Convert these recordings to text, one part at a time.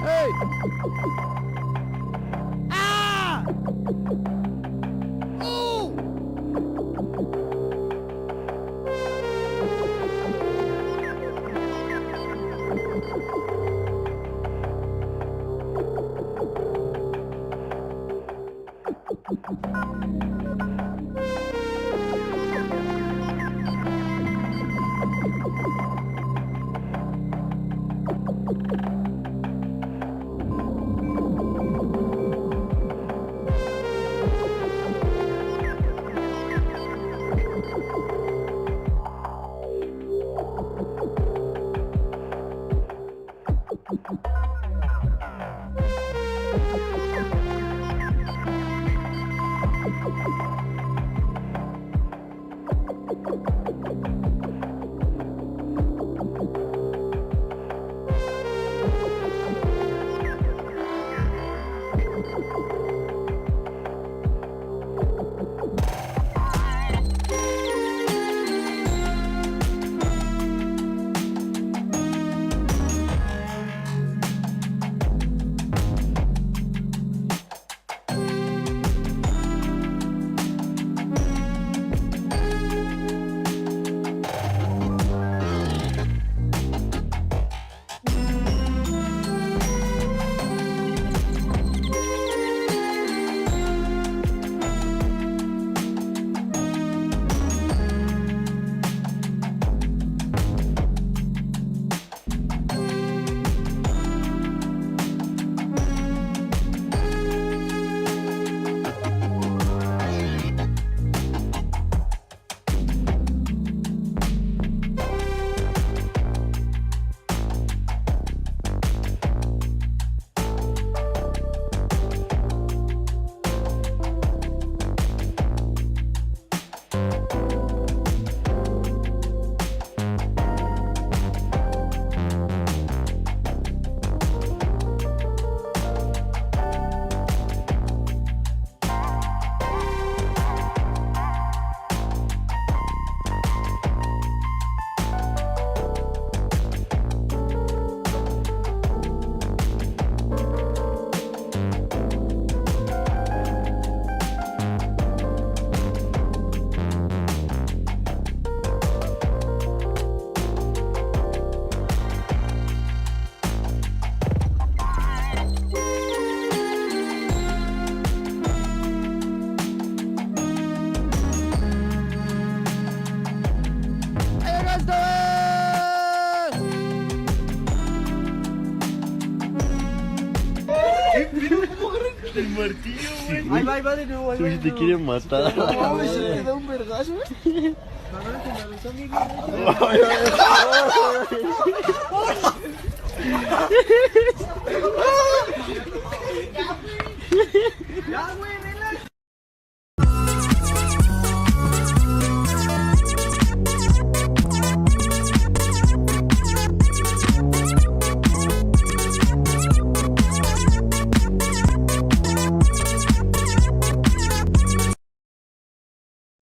Hey! Ah! Oh! El martillo, güey. Ahí va de nuevo. Si te quieren matar. No, se le da un vergazo, güey. Ya, güey, relax.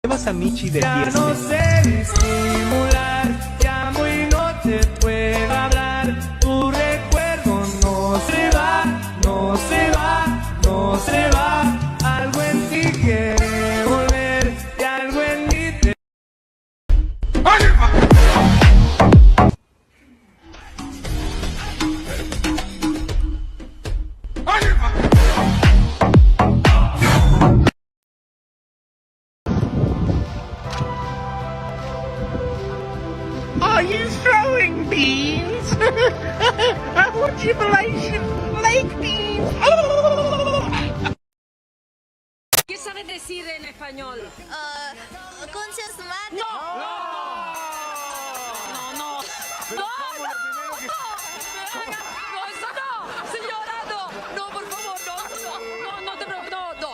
Llevas a Michi de Ya fiesta. no sé disimular, llamo y no te puedo hablar. Tu recuerdo no se va, no se va, no se va. Algo en ti quiere volver y algo en mí te... Are you throwing beans? What jubilation! Lake beans! ¿Qué sabes decir en español? Concha su madre. No, no, eso no, señora, no, por favor, no te preocupes, no.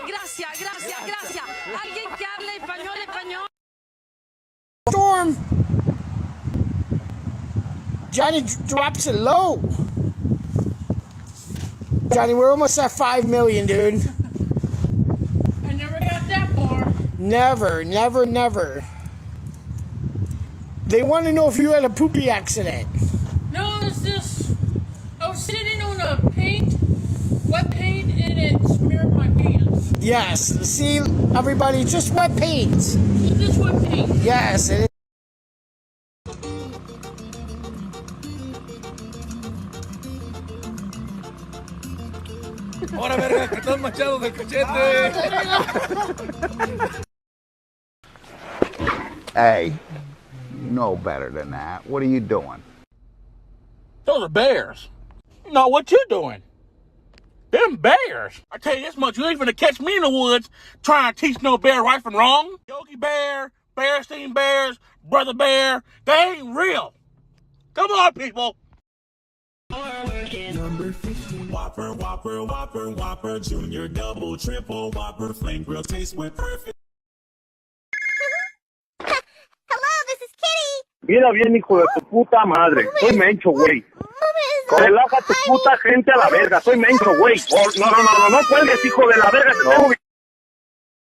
Gracias. Alguien que hable español. Storm! Johnny drops it low. Johnny, we're almost at 5 million, dude. I never got that far. Never. They want to know if you had a poopy accident. No, it's just I was sitting on a wet paint, and it smeared my pants. Yes. See, everybody, just wet paint. It's just wet paint. Yes. It is. Ahora, verga, que estás machado del cachete. Hey, you know better than that. What are you doing? Those are bears. No, what you doing? Them bears. I tell you this much, you ain't gonna catch me in the woods trying to teach no bear right from wrong. Yogi Bear, Bearstein Bears, Brother Bear, they ain't real. Come on, people. Number 50. Whopper, Whopper, Whopper, Whopper, Junior, Double, Triple, Whopper, Flame Grill, taste with perfect. Hello, this is Kitty. Mira bien, hijo de tu puta madre. Soy Mencho, güey. Relaja tu puta gente a la verga. Soy Mencho, güey. No cuelgues, hijo de la verga. Te tengo.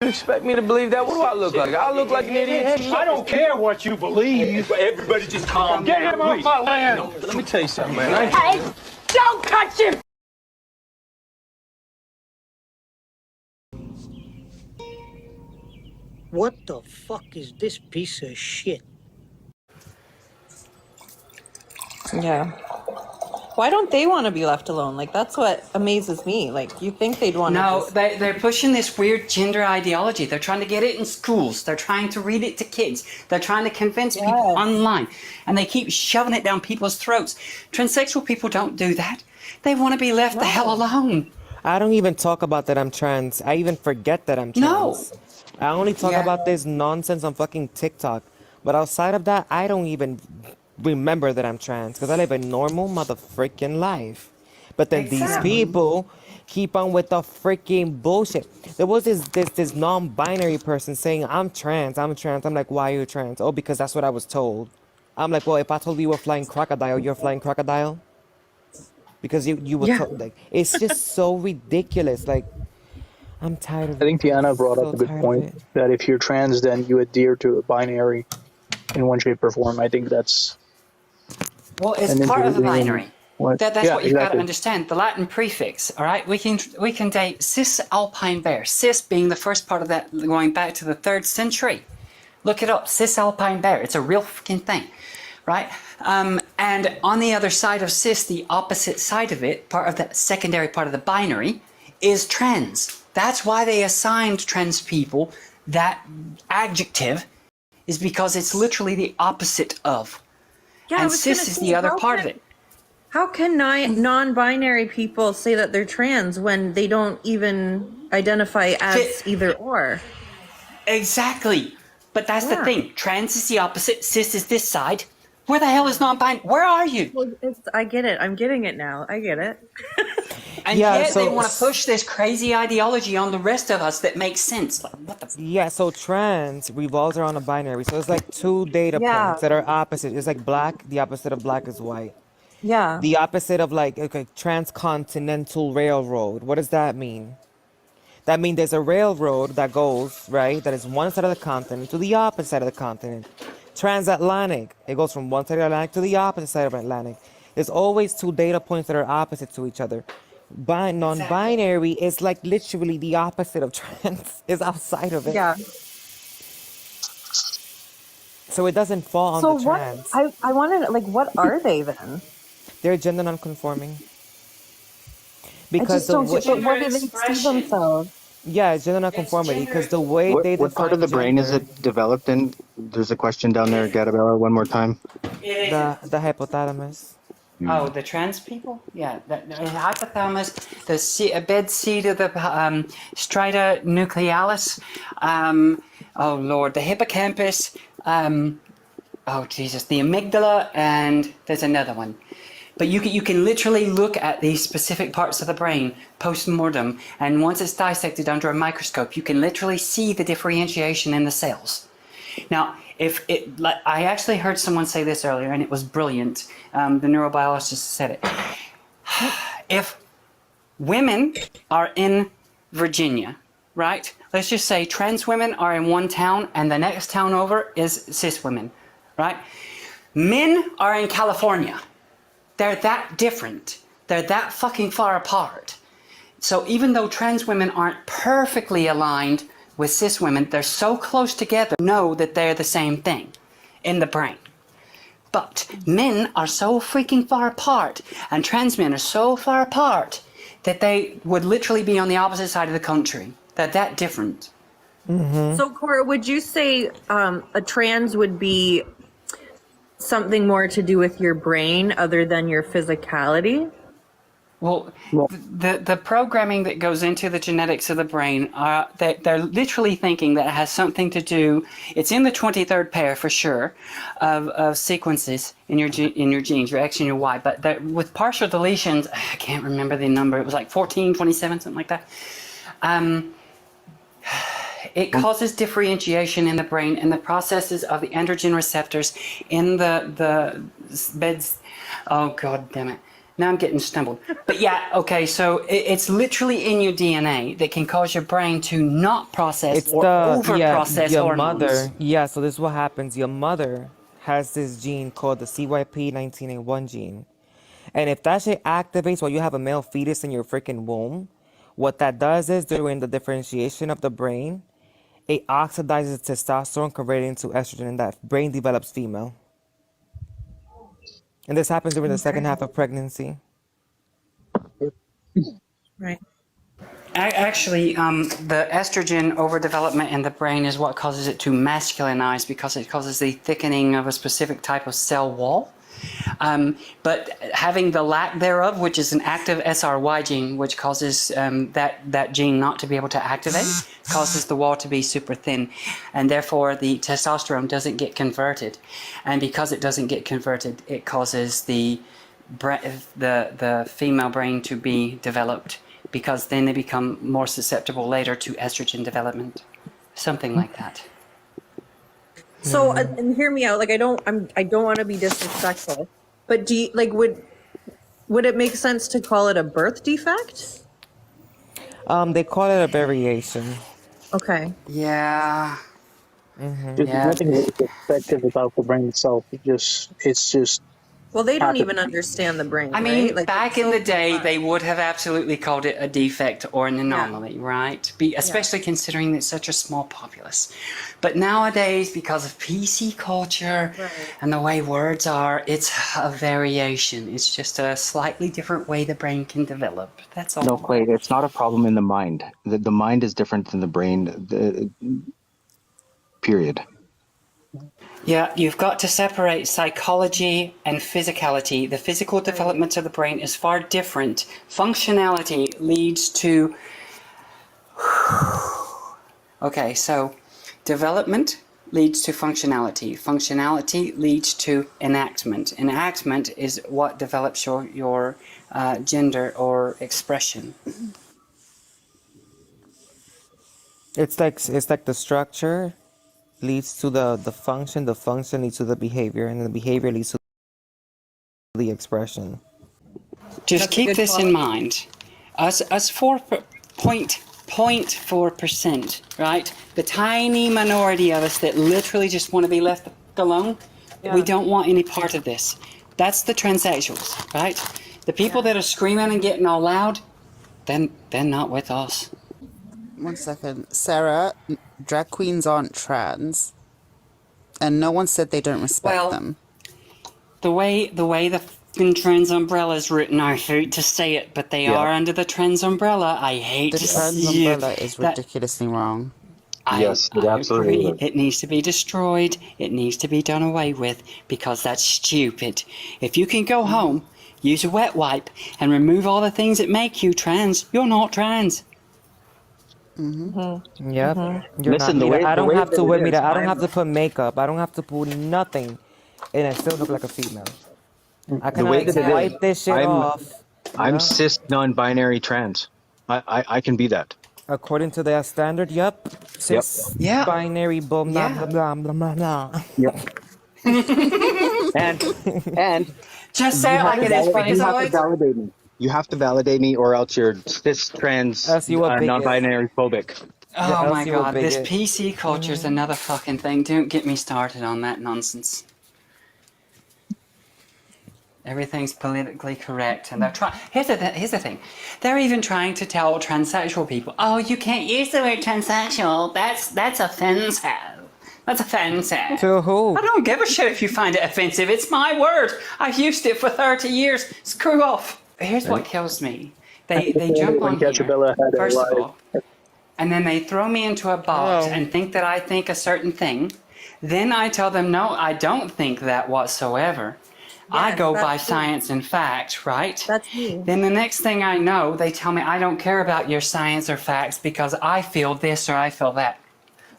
You expect me to believe that? What do I look like? I look like an idiot. I don't care what you believe. Everybody just calm down. Get him off my land. No, let me tell you something, man. Don't touch him! What the fuck is this piece of shit? Yeah. Why don't they want to be left alone? Like, that's what amazes me. Like, you think they'd want to No, they're pushing this weird gender ideology. They're trying to get it in schools. They're trying to read it to kids. They're trying to convince people online. And they keep shoving it down people's throats. Transsexual people don't do that. They want to be left the hell alone. I don't even talk about that I'm trans. I even forget that I'm trans. No. I only talk about this nonsense on fucking TikTok. But outside of that, I don't even remember that I'm trans because I live a normal motherfucking life. But then these people keep on with the freaking bullshit. There was this non-binary person saying, I'm trans. I'm like, why are you trans? Oh, because that's what I was told. I'm like, well, if I told you were flying crocodile, you're flying crocodile? Because you were told, like, it's just so ridiculous. Like, I'm tired of it. I think Tiana brought up a good point that if you're trans, then you adhere to a binary in one shape or form. I think that's... Well, it's part of the binary. That's yeah, what you've got to exactly. understand. The Latin prefix, all right? We can date cis alpine bear. Cis being the first part of that, going back to the 3rd century. Look it up, cis alpine bear. It's a real fucking thing, right? And on the other side of cis, the opposite side of it, part of the secondary part of the binary, is trans. That's why they assigned trans people that adjective, is because it's literally the opposite of. Yeah, and cis is the other part of it. How can non-binary people say that they're trans when they don't even identify as either or? Exactly. But that's the thing. Trans is the opposite. Cis is this side. Where the hell is non-binary? Where are you? Well, I get it. I'm getting it now. I get it. And yet they want to push this crazy ideology on the rest of us that makes sense. Like, what the? Yeah, so trans revolves around a binary. So it's like 2 data points that are opposite. It's like black. The opposite of black is white. Yeah. The opposite of like, okay, transcontinental railroad. What does that mean? That means there's a railroad that goes, right, that is one side of the continent to the opposite side of the continent. Transatlantic. It goes from one side of the Atlantic to the opposite side of the Atlantic. There's always 2 data points that are opposite to each other. Non-binary is like literally the opposite of trans. Is outside of it. Yeah. So it doesn't fall on So the what? trans. I wanted, like, what are they then? They're gender non-conforming. I just don't get, but what do they see themselves? Yeah, it's gender non-conformity because the way they What part of the brain is it developed in? There's a question down there, Gatabella, one more time. The hypothalamus. Oh, the trans people? Yeah, the hypothalamus, the bed seat of the strata nuclealis. Oh Lord, the hippocampus. Oh Jesus, the amygdala, and there's another one. But you can literally look at these specific parts of the brain post-mortem, and once it's dissected under a microscope, you can literally see the differentiation in the cells. Now, I actually heard someone say this earlier, and it was brilliant. The neurobiologist said it. If women are in Virginia, right? Let's just say trans women are in one town, and the next town over is cis women. right? Men are in California. They're that different. They're that fucking far apart. So even though trans women aren't perfectly aligned with cis women, they're so close together, know that they're the same thing in the brain. But men are so freaking far apart, and trans men are so far apart, that they would literally be on the opposite side of the country. They're that different. So, Cora, would you say a trans would be something more to do with your brain other than your physicality? Well, the programming that goes into the genetics of the brain, they're literally thinking that it has something to do. It's in the 23rd pair for sure of sequences in your genes, your X and your Y. But with partial deletions, I can't remember the number. It was like 14, 27, something like that. It causes differentiation in the brain and the processes of the androgen receptors in the beds. Oh, God damn it. Now I'm getting stumbled. But yeah, okay, so it's literally in your DNA that can cause your brain to not process or over-process your hormones. mother. Yeah, so this is what happens. Your mother has this gene called the CYP19A1 gene. And if that shit activates while you have a male fetus in your freaking womb, what that does is during the differentiation of the brain, it oxidizes testosterone converted into estrogen, and that brain develops female. And this happens during the second half of pregnancy. Right. Actually, the estrogen overdevelopment in the brain is what causes it to masculinize because it causes the thickening of a specific type of cell wall. But having the lack thereof, which is an active SRY gene, which causes that gene not to be able to activate, causes the wall to be super thin, and therefore the testosterone doesn't get converted. And because it doesn't get converted, it causes the female brain to be developed, because then they become more susceptible later to estrogen development, something like that. So, and hear me out. Like, I don't want to be disrespectful, but do you, like, would it make sense to call it a birth defect? They call it a variation. Okay. Yeah. There's nothing really effective about the brain itself. It's just. Well, they don't even understand the brain. I mean, right? Like, back in the day, they would have absolutely called it a defect or an anomaly, right? Especially considering it's such a small populace. But nowadays, because of PC culture and the way words are, it's a variation. It's just a slightly different way the brain can develop. That's all. No, Clay, it's not a problem in the mind. The mind is different than the brain, period. Yeah, you've got to separate psychology and physicality. The physical development of the brain is far different. Functionality leads to... Okay, so development leads to functionality. Functionality leads to enactment. Enactment is what develops your gender or expression. It's like the structure leads to the function leads to the behavior, and the behavior leads to the expression. Just keep this in mind. Us 0.4%, right? The tiny minority of us that literally just want to be left alone, we don't want any part of this. That's the transsexuals, right? The people that are screaming and getting all loud, then they're not with us. 1 second. Sarah, drag queens aren't trans. And no one said they don't respect them. The way the trans umbrella is written, I hate to say it, but they are under the trans umbrella. I hate to say it. The trans umbrella is ridiculously wrong. Yes, it absolutely is. It needs to be destroyed. It needs to be done away with, because that's stupid. If you can go home, use a wet wipe, and remove all the things that make you trans, you're not trans. Yep. Listen, I don't have to wear me that. I don't have to put makeup. I don't have to put nothing, and I still look like a female. I can wipe this shit off. I'm cis non-binary trans. I can be that. According to their standard, yep. Cis binary blah blah blah blah blah blah. Yep. and just say it like it is, you have to validate me. You have to validate me, or else you're cis trans non-binary phobic. Oh my god, this PC culture is another fucking thing. Don't get me started on that nonsense. Everything's politically correct, and they're trying. Here's the thing. They're even trying to tell transsexual people, "Oh, you can't use the word transsexual. That's offensive. That's offensive." To who? I don't give a shit if you find it offensive. It's my word. I've used it for 30 years. Screw off. Here's what kills me. They jump on here, first of all, and then they throw me into a box and think that I think a certain thing. Then I tell them, no, I don't think that whatsoever. I go by science and fact, right? That's me. Then the next thing I know, they tell me I don't care about your science or facts because I feel this or I feel that.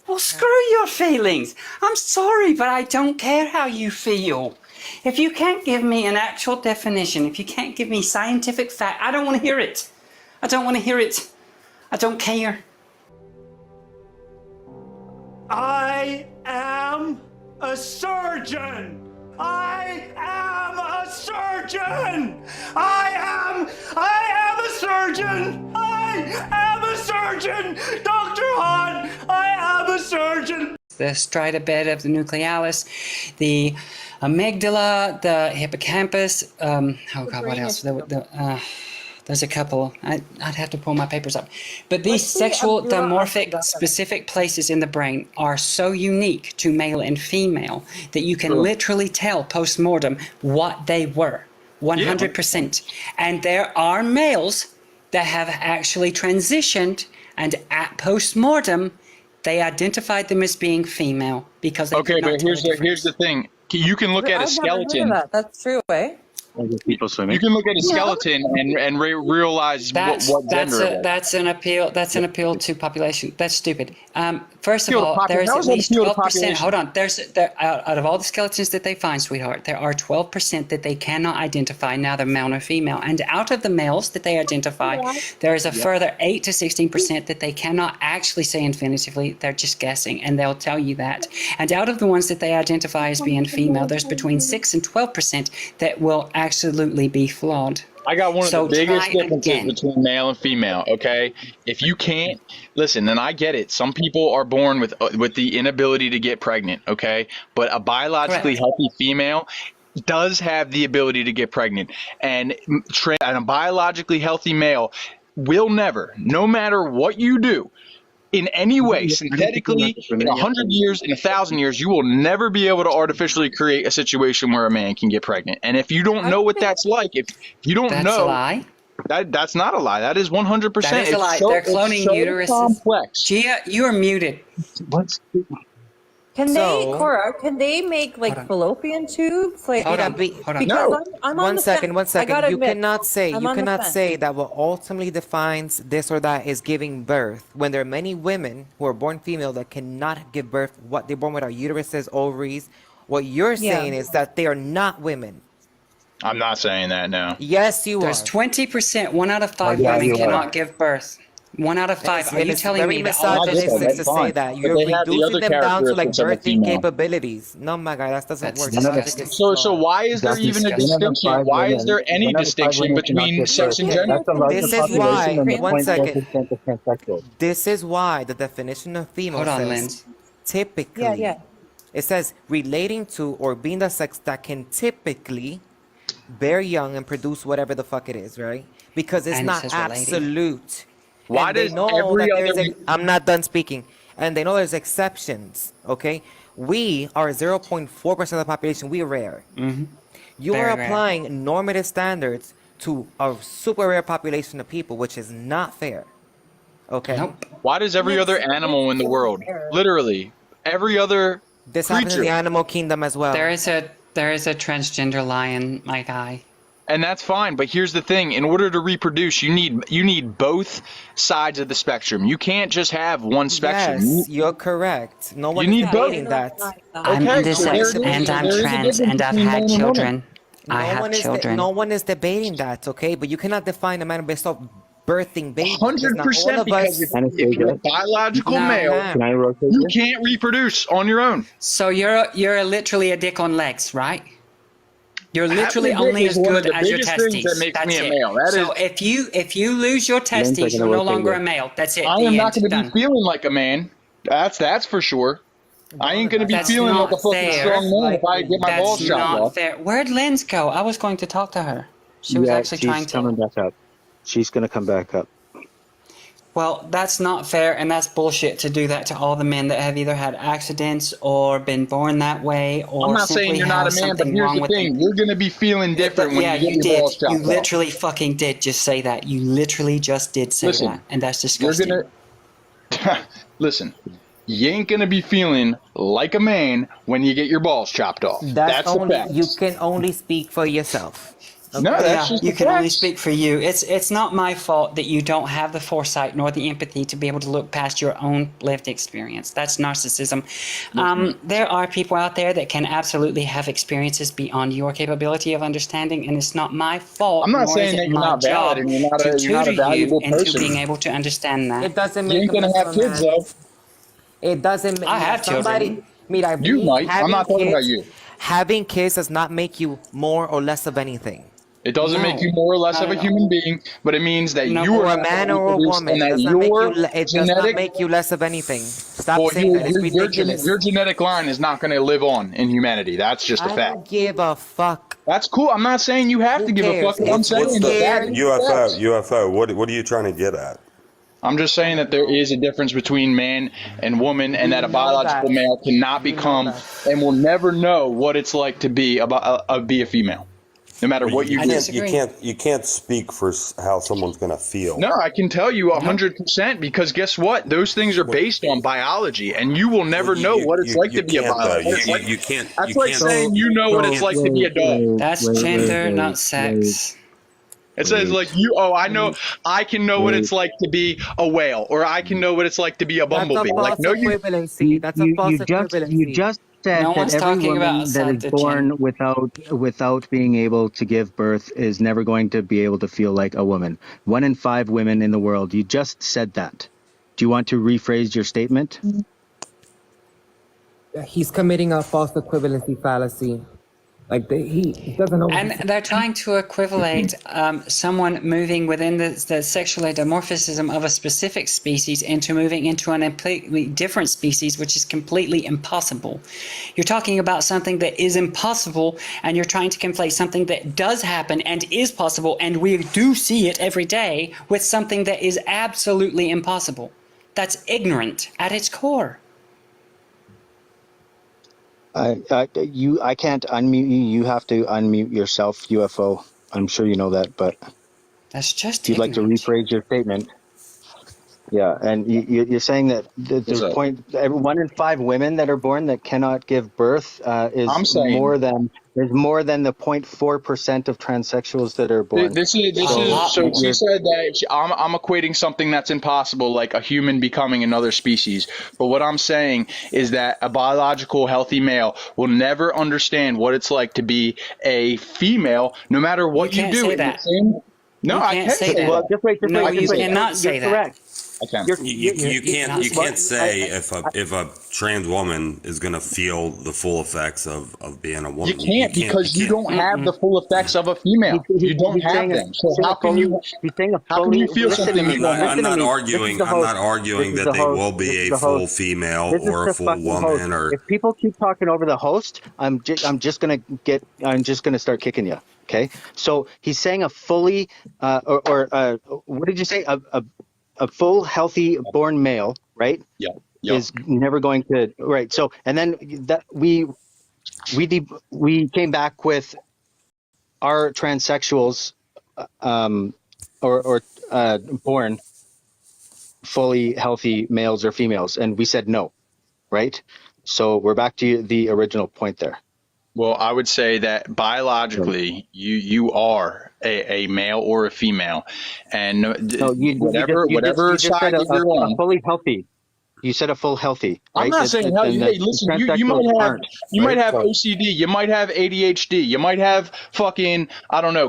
Well, screw your feelings. I'm sorry, but I don't care how you feel. If you can't give me an actual definition, if you can't give me scientific fact, I don't want to hear it. I don't want to hear it. I don't care. I am a surgeon. I am a surgeon. I am a surgeon. I am a surgeon. Dr. Hahn, I am a surgeon. The strata bed of the nuclealis, the amygdala, the hippocampus. Oh God, what else? There's a couple. I'd have to pull my papers up. But these sexual dimorphic specific places in the brain are so unique to male and female that you can literally tell post-mortem what they were, 100%. And there are males that have actually transitioned, and at post-mortem, they identified them as being female because they Okay, but here's the thing. You can look at a skeleton. That's true, eh? People swimming. You can look at a skeleton and realize what gender it is. That's an appeal. That's an appeal to population. That's stupid. First of all, there's at least 12%. Hold on. Out of all the skeletons that they find, sweetheart, there are 12% that they cannot identify, neither male nor female. And out of the males that they identify, there is a further 8 to 16% that they cannot actually say infinitively. They're just guessing, and they'll tell you that. And out of the ones that they identify as being female, there's between 6 and 12% that will absolutely be flawed. I got one of the biggest differences between male and female, okay? If you can't, listen, and I get it. Some people are born with the inability to get pregnant, okay? But a biologically healthy female does have the ability to get pregnant. And a biologically healthy male will never, no matter what you do, in any way, synthetically, in 100 years, in 1,000 years, you will never be able to artificially create a situation where a man can get pregnant. And if you don't know what that's like, if you don't know, that's a lie. That's not a lie. That is 100%. That is a lie. They're cloning uteruses. Complex. Gia, you are muted. Can they make like fallopian tubes? Like, hold on. Because No. I'm One on the second. fence. I gotta You admit, cannot say I'm on the fence. that what ultimately defines this or that is giving birth. When there are many women who are born female that cannot give birth, what they're born with are uteruses, ovaries. What you're saying is that they are not women. I'm not saying that now. Yes, you There's are. 20%. 1 out of 5 women cannot give birth. 1 out of 5. Are you telling me that all misogynist those to say that you're reducing them down to like birthing capabilities? No, my guy, that doesn't work. So why is there even a distinction? Why is there any distinction between sex and gender? This is why. 1 second. This is why the definition of female says typically. It says relating to or being the sex that can typically bear young and produce whatever the fuck it is, right? Because it's not absolute. Why does every other... I'm not done speaking. And they know there's exceptions, okay? We are 0.4% of the population. We're rare. You are applying normative standards to a super rare population of people, which is not fair, okay? Why does every other animal in the world, literally, every other This happens in the animal kingdom as well. There is a transgender lion, my guy. And that's fine, but here's the thing: in order to reproduce, you need both sides of the spectrum. You can't just have one spectrum. Yes, you're correct. No one you is need debating both. that. I'm intersex and I'm trans and I've had children. I have children. No one is debating that, okay? But you cannot define a man based off birthing babies. 100%, because if you're a biological male, you can't reproduce on your own. So you're literally a dick on legs, right? You're literally only as good as your testes. That's it. So if you lose your testes, you're no longer a male. That's it. I am not going to be feeling like a man. That's for sure. I ain't gonna be That's feeling like a not fucking fair. strong man if I get my balls That's chopped not off. fair. Where'd Linz go? I was going to talk to her. She was actually she's trying to. coming back up. She's going to come back up. Well, that's not fair, and that's bullshit to do that to all the men that have either had accidents or been born that way, or I'm not simply saying you're not have a man, but something here's wrong the with thing: them. you're gonna be feeling different when Yeah, you get you your did. balls chopped You off. literally fucking did just say that. You literally just did say Listen, that, and that's You're disgusting. gonna listen. You ain't gonna be feeling like a man when you get your balls chopped off. That's the fact. You can only speak for yourself. No, that's Yeah, just you the can only facts. speak for you. It's not my fault that you don't have the foresight nor the empathy to be able to look past your own lived experience. That's narcissism. There are people out there that can absolutely have experiences beyond your capability of understanding, and it's not my fault. I'm not nor saying is it that you're my not valid job and you're not to a tutor you valuable into person. being able to understand that. It doesn't You make ain't a gonna man have of a kids man. though. It doesn't make I have somebody. children. Mira, You might. I'm not talking about kids, you. having kids does not make you more or less of anything. It doesn't make you more or less of a human being, but it means that you Or are a going to man or a reproduce woman. and It that does not make you. your It does not genetic, make you less of anything. Stop well, saying that. It's ridiculous. your genetic line is not going to live on in humanity. That's just a I fact. don't give a fuck. That's cool. I'm not saying you have to give a fuck. I'm saying that UFO? What are you trying to get at? I'm just saying that there is a difference between man and woman, and that a biological male cannot become and will never know what it's like to be a female, no matter what you do. You can't speak for how someone's gonna feel. No, I can tell you 100% because guess what? Those things are based on biology, and you will never know what it's like to be a biologist. You can't. That's like saying you know what it's like to be a dog. That's gender, not sex. It says like I can know what it's like to be a whale, or I can know what it's like to be a bumblebee. Like no, equivalency. That's a false equivalency. You just said No that one's every talking about woman that is assault, born without being able to give birth is never going to be able to feel like a woman. 1 in 5 women in the world. You just said that. Do you want to rephrase your statement? He's committing a false equivalency fallacy. Like he doesn't know. And they're trying to equivalate someone moving within the sexual dimorphism of a specific species into moving into an completely different species, which is completely impossible. You're talking about something that is impossible, and you're trying to conflate something that does happen and is possible, and we do see it every day, with something that is absolutely impossible. That's ignorant at its core. I can't unmute you. You have to unmute yourself, UFO. I'm sure you know that, but that's just. If you'd like to rephrase your statement. Yeah, and you're saying that there's 1 in 5 women that are born that cannot give birth is more than the 0.4% of transsexuals that are born. This is so she said that I'm equating something that's impossible, like a human becoming another species. But what I'm saying is that a biological healthy male will never understand what it's like to be a female, no matter what you do. Say that. No, I can't say that. Well, just wait. No, you cannot say that. Correct. I can. You can't say if a trans woman is gonna feel the full effects of being a woman. You can't because you don't have the full effects of a female. You don't have them. So how can you feel something? I'm not arguing that they will be a full female or a full woman. Or if people keep talking over the host, I'm just gonna start kicking you. Okay, so he's saying a fully what did you say? A full healthy born male, right? Yeah. Is never going to right. So and then that we came back with our transsexuals born fully healthy males or females, and we said no, right? So we're back to the original point there. Well, I would say that biologically, you are a male or a female, and whatever side that you're on, fully healthy. You said a full healthy. Right? I'm not saying healthy. Hey, listen, you might have OCD, you might have ADHD, you might have fucking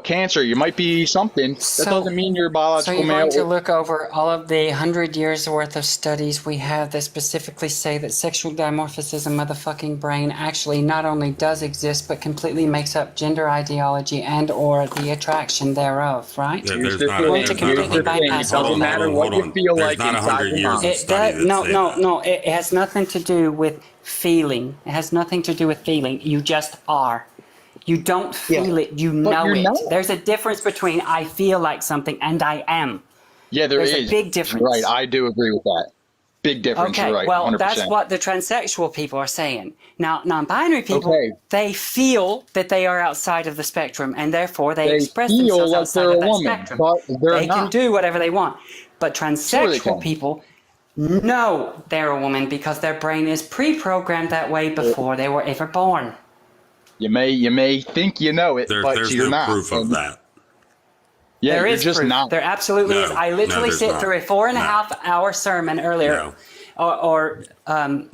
cancer, you might be something. That doesn't mean you're a biological male. So you're going to look over all of the 100 years worth of studies we have that specifically say that sexual dimorphism of the fucking brain actually not only does exist but completely makes up gender ideology and or the attraction thereof, right? It doesn't matter what you feel like inside your mind. No, No. It has nothing to do with feeling. It has nothing to do with feeling. You just are. You don't feel it. You know it. Not. There's a difference between I feel like something and I am. Yeah, There's is a big difference. Right, I do agree with that. Big difference. Okay, You're right. well, 100%. that's what the transsexual people are saying. Now, non-binary people, they feel that they are outside of the spectrum, and therefore they express feel themselves like outside they're of a that woman, spectrum. but they're They can not. do whatever they want. But Sure they transsexual can. people know they're a woman because their brain is pre-programmed that way before they were ever born. You may think you know it, but there's you're no not. proof of that. Yeah, There you're is just proof. not. There absolutely is. I literally there's sit not. through a 4.5 hour sermon earlier, or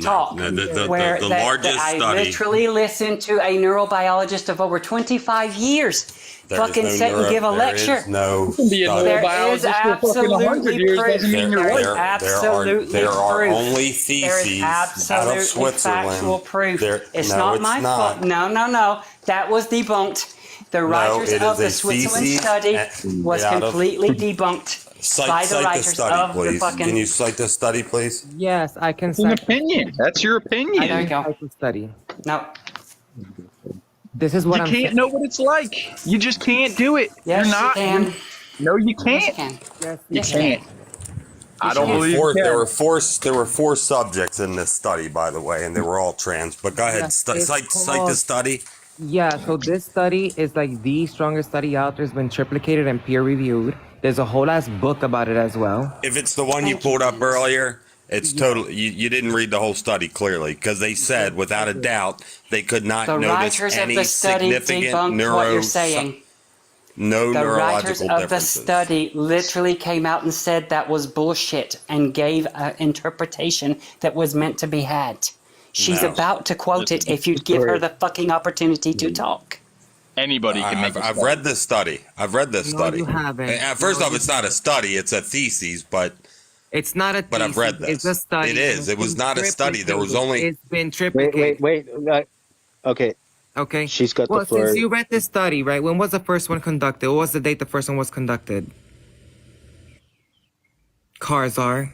talk where the that largest I study. literally listened to a neurobiologist of over 25 years fucking sit and give a lecture. No There is absolutely proof. There is absolutely there are proof. only There is theses out of absolutely Switzerland. factual proof. It's no, not it's my not. fault. No. That was debunked. The writers it of is the a Switzerland thesis study was out of- completely debunked by the Cite the writers study, of the please. fucking. Can you cite the study, please? Yes, I can It's an cite opinion. That's your opinion. There you go. the study. No. This is what You I'm can't saying. know what it's like. You just can't do it. Yes, You're not. you can. No, you can't. Yes, you can. Yes, You Yes, can't. I don't There were believe four- you can. there were four subjects in this study, by the way, and they were all trans. But go ahead, Yes, cite it's the called- study. Yeah, so this study is like the strongest study out there. It's been triplicated and peer reviewed. There's a whole ass book about it as well. If it's the one you pulled up earlier, it's totally. You didn't read the whole study clearly because they said without a doubt they could not The notice writers of any the study significant debunked what you're saying. no The writers neurological of the differences. study literally came out and said that was bullshit and gave an interpretation that was meant to be had. She's No. about to quote it if you'd give her the fucking opportunity to talk. Anybody can make. I've read this study. I've read this No, study. you haven't. First No, off, it's not a study; it's a thesis. But It's not a But I've read this. It's a study. It is. It was not a study. There was only. It's been triplicated. Wait. Okay. Okay. She's got Well, the floor. since you read this study, right? When was the first one conducted? What was the date the first one was conducted? Cars are.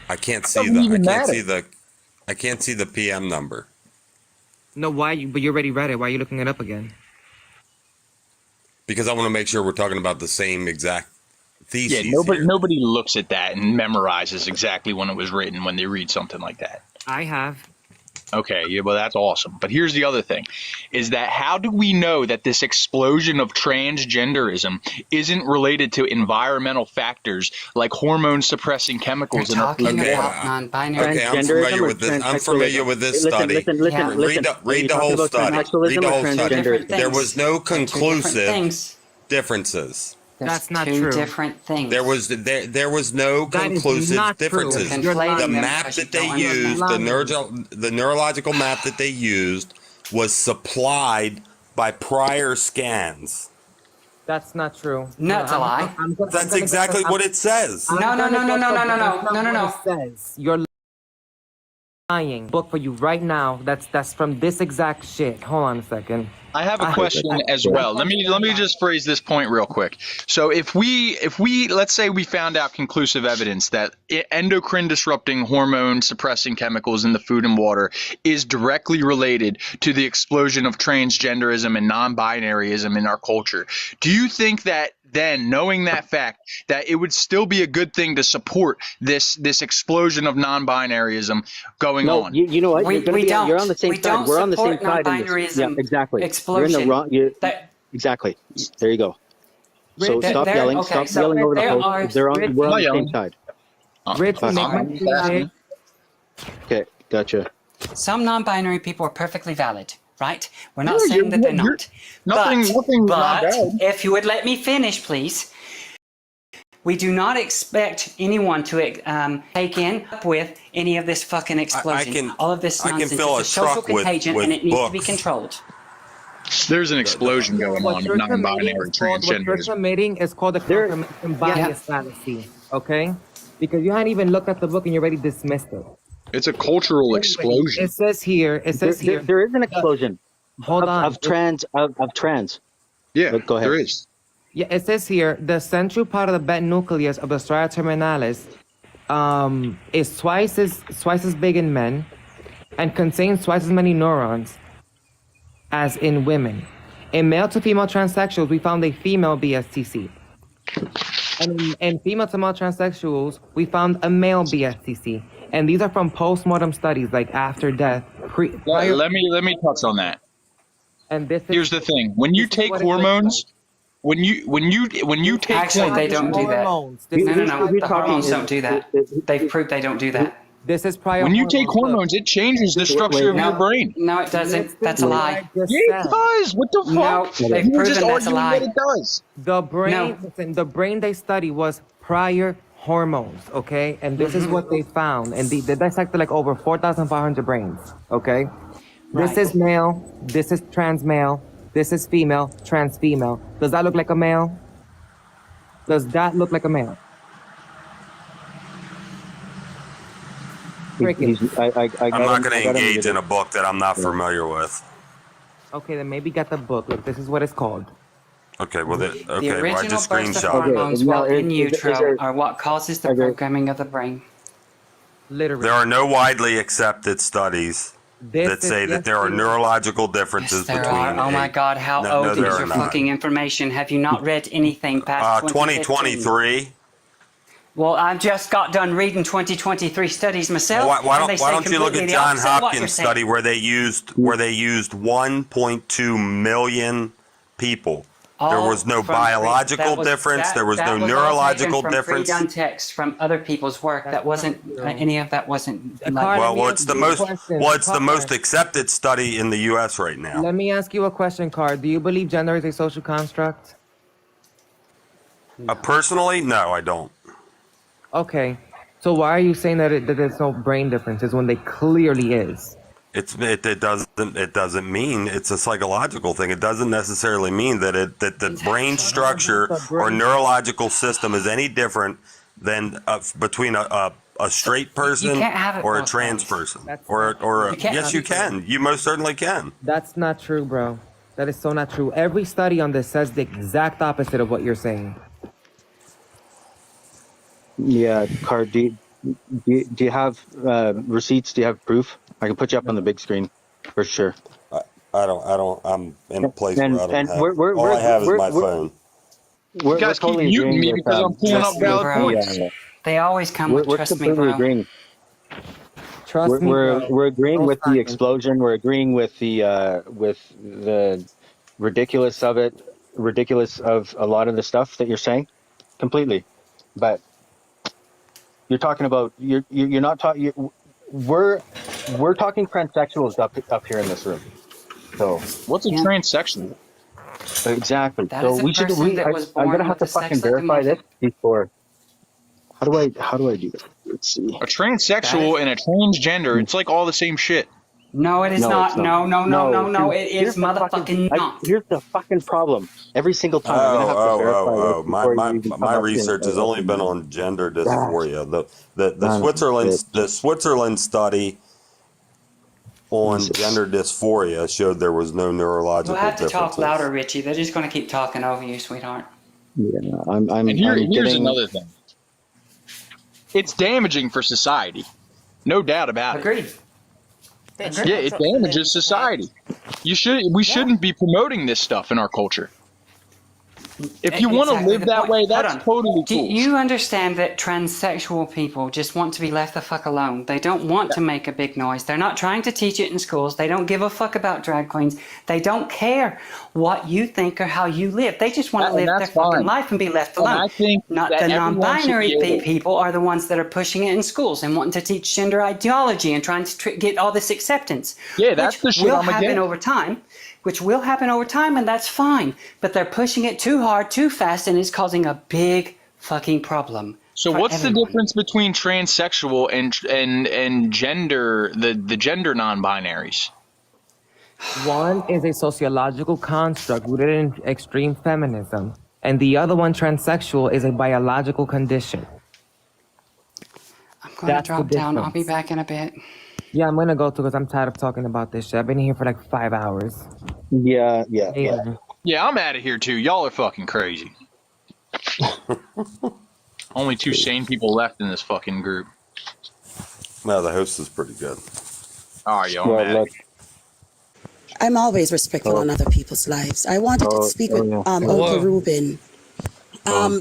I can't see doesn't the. I even can't matter. see the. I can't see the PM number No, why? But you already read it. Why are you looking it up again? because I want to make sure we're talking about the same exact thesis. Yeah, nobody looks at that and memorizes exactly when it was written when they read something like that. I have. Okay, yeah, well, that's awesome. But here's the other thing, is that how do we know that this explosion of transgenderism isn't related to environmental factors like hormone-suppressing chemicals in our food? Talking about non-binary. Okay, I'm familiar with this. I'm familiar with this study. Read the whole study. Read the whole study. There was no conclusive differences. That's not two true. different things. There was no That is conclusive not true. differences. You're The conflating them map because you that they don't used, understand. the neurological map that they used, was supplied by prior scans. That's not true. No, it's a lie. That's exactly what it says. No. It says you're lying. Book for you right now. That's from this exact shit. Hold on a second. I have a question as well. Let me just phrase this point real quick. So if we let's say we found out conclusive evidence that endocrine disrupting hormone suppressing chemicals in the food and water is directly related to the explosion of transgenderism and non-binaryism in our culture, do you think that then, knowing that fact, that it would still be a good thing to support this explosion of non-binaryism going on? You know what? You're on the same We side. don't We're on the same support side in this. Yeah, non-binaryism exactly. explosion. You're in the wrong. Exactly. There you go. So stop yelling. Okay, Stop yelling over the there host. are- We're on the same side. Rich, Okay, gotcha. Some non-binary people are perfectly valid, right? We're not Yeah, saying that they're you're- not. nothing's not But bad. if you would let me finish, please. We do not expect anyone to take in with any of this fucking explosion. All of this I can nonsense. fill It's a a social truck with contagion, and it needs to be books. controlled. There's an explosion going on of non-binary What you're transgenderism. committing is called the confirmation bias fallacy. Okay? Because you hadn't even looked at the book and you already dismissed it. It's a cultural explosion. It says here. There is an explosion. Hold on. Of trans. Yeah, go ahead. there is. Yeah, it says here the central part of the beta nucleus of the strata terminalis is twice as big in men and contains twice as many neurons as in women. In male to female transsexuals, we found a female BSTC. And in female to male transsexuals, we found a male BSTC. And these are from post-mortem studies, like after death. Let me touch on that. And here's the thing: when you take hormones, when you take Actually, they don't do that. No. The hormones don't do that. They've proved they don't do that. This is prior. When you take hormones, it changes the structure of your brain. No, it doesn't. That's a lie. Yeah, it does. What the fuck? No, they've proven that's a lie. It does. The brain, listen, the brain they study was prior hormones, okay? And this is what they found. And they dissected like over 4,500 brains, okay? This is male, this is trans male, this is female, trans female. Does that look like a male? Does that look like a male? I'm not going to engage in a book that I'm not familiar with. Okay, then maybe get the book. Look, this is what it's called. Okay, well, The well, I original just burst of screenshot. hormones while in utero are what causes the programming of the brain. Literally. There are no widely accepted studies that say that there are neurological differences There between. are. Oh my God, how old is your fucking information? Have you not read anything past 2023? Well, I just got done reading 2023 studies myself. Well, why don't you look at John Hopkins' study where they used 1.2 million people. There was no biological difference. There was no neurological difference. Free done text from other people's work. That wasn't any of that wasn't. Well, it's the most accepted study in the U.S. right now. Let me ask you a question, Card. Do you believe gender is a social construct? Personally, no, I don't. Okay, so why are you saying that there's no brain differences when they clearly is? It doesn't mean it's a psychological thing. It doesn't necessarily mean that the brain structure or neurological system is any different than between a straight person or a trans person or yes, you can. You most certainly can. That's not true, bro. That is so not true. Every study on this says the exact opposite of what you're saying. Yeah, Card, do you have receipts? Do you have proof? I can put you up on the big screen for sure. I don't. I'm in a place where I don't have. All I have is my phone. You guys keep muting me because I'm pulling up valid points. They always come with trust me, bro. Agreeing. Trust me, bro. We're agreeing with the explosion. We're agreeing with the ridiculous of it, ridiculous of a lot of the stuff that you're saying, completely. But you're talking about you're not talking. We're talking transsexuals up here in this room. So what's a transsexual? Exactly. So we should. I'm gonna have to fucking verify this before. How do I do this? Let's see. A transsexual and a transgender, it's like all the same shit. No, it is not. No. It is motherfucking not. Here's the fucking problem. Every single time I'm gonna have to verify My research has only been on gender dysphoria. The Switzerland study on gender dysphoria showed there was no neurological We'll have to differences. talk louder, Richie. They're just going to keep talking over you, sweetheart. Yeah, here's another thing. It's damaging for society, no doubt about it. Agreed. Yeah, it damages society. We shouldn't be promoting this stuff in our culture. If you want to live that way, that's totally cool. Do you understand that transsexual people just want to be left the fuck alone? They don't want to make a big noise. They're not trying to teach it in schools. They don't give a fuck about drag queens. They don't care what you think or how you live. They just want to live their fucking life and be left alone. I think not the non-binary people are the ones that are pushing it in schools and wanting to teach gender ideology and trying to get all this acceptance. Yeah, that's the shit I'm against. Which will happen over time, and that's fine. But they're pushing it too hard, too fast, and it's causing a big fucking problem. So what's the difference between transsexual and gender, the gender non-binaries? One is a sociological construct rooted in extreme feminism, and the other one, transsexual, is a biological condition. I'm going to drop down. I'll be back in a bit. Yeah, I'm gonna go too because I'm tired of talking about this shit. I've been here for like 5 hours. Yeah. Yeah, I'm out of here too. Y'all are fucking crazy. Only 2 sane people left in this fucking group. No, the host is pretty good. Oh, yo, I'm mad. I'm always respectful on other people's lives. I wanted to speak with Uncle Ruben.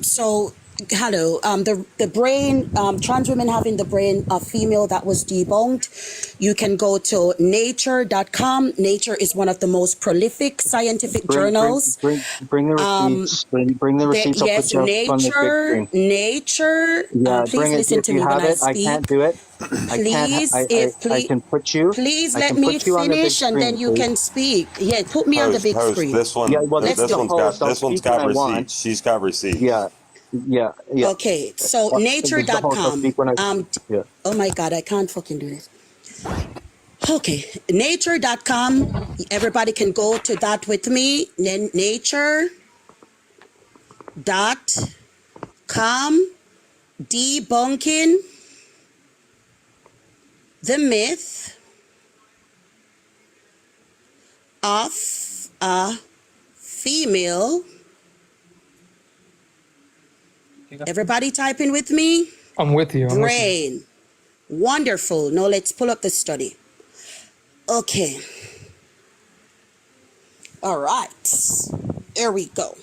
So, hello. The brain, trans women having the brain of female, that was debunked. You can go to nature.com. Nature is one of the most prolific scientific journals. Bring the receipts. Bring the receipts. Yes, I'll put you up on the big screen. Nature. Yeah, Please bring it. listen If to you me when have I it, I speak. can't do it. Please, I can put you. Please I let can me put you on the big finish, and screen, then you please. can speak. Yeah, put me on the big Host, screen. this one, Yeah, well, Let's this do one's it. got this one's got receipts. She's got receipts. Yeah. Okay, so nature.com. Oh my God, I can't fucking do this. Okay, nature.com. Everybody can go to that with me. Nature.com. Debunking the myth of a female. Everybody typing with me? I'm with you. Brain. Wonderful. Now let's pull up the study. Okay. All right. There we go.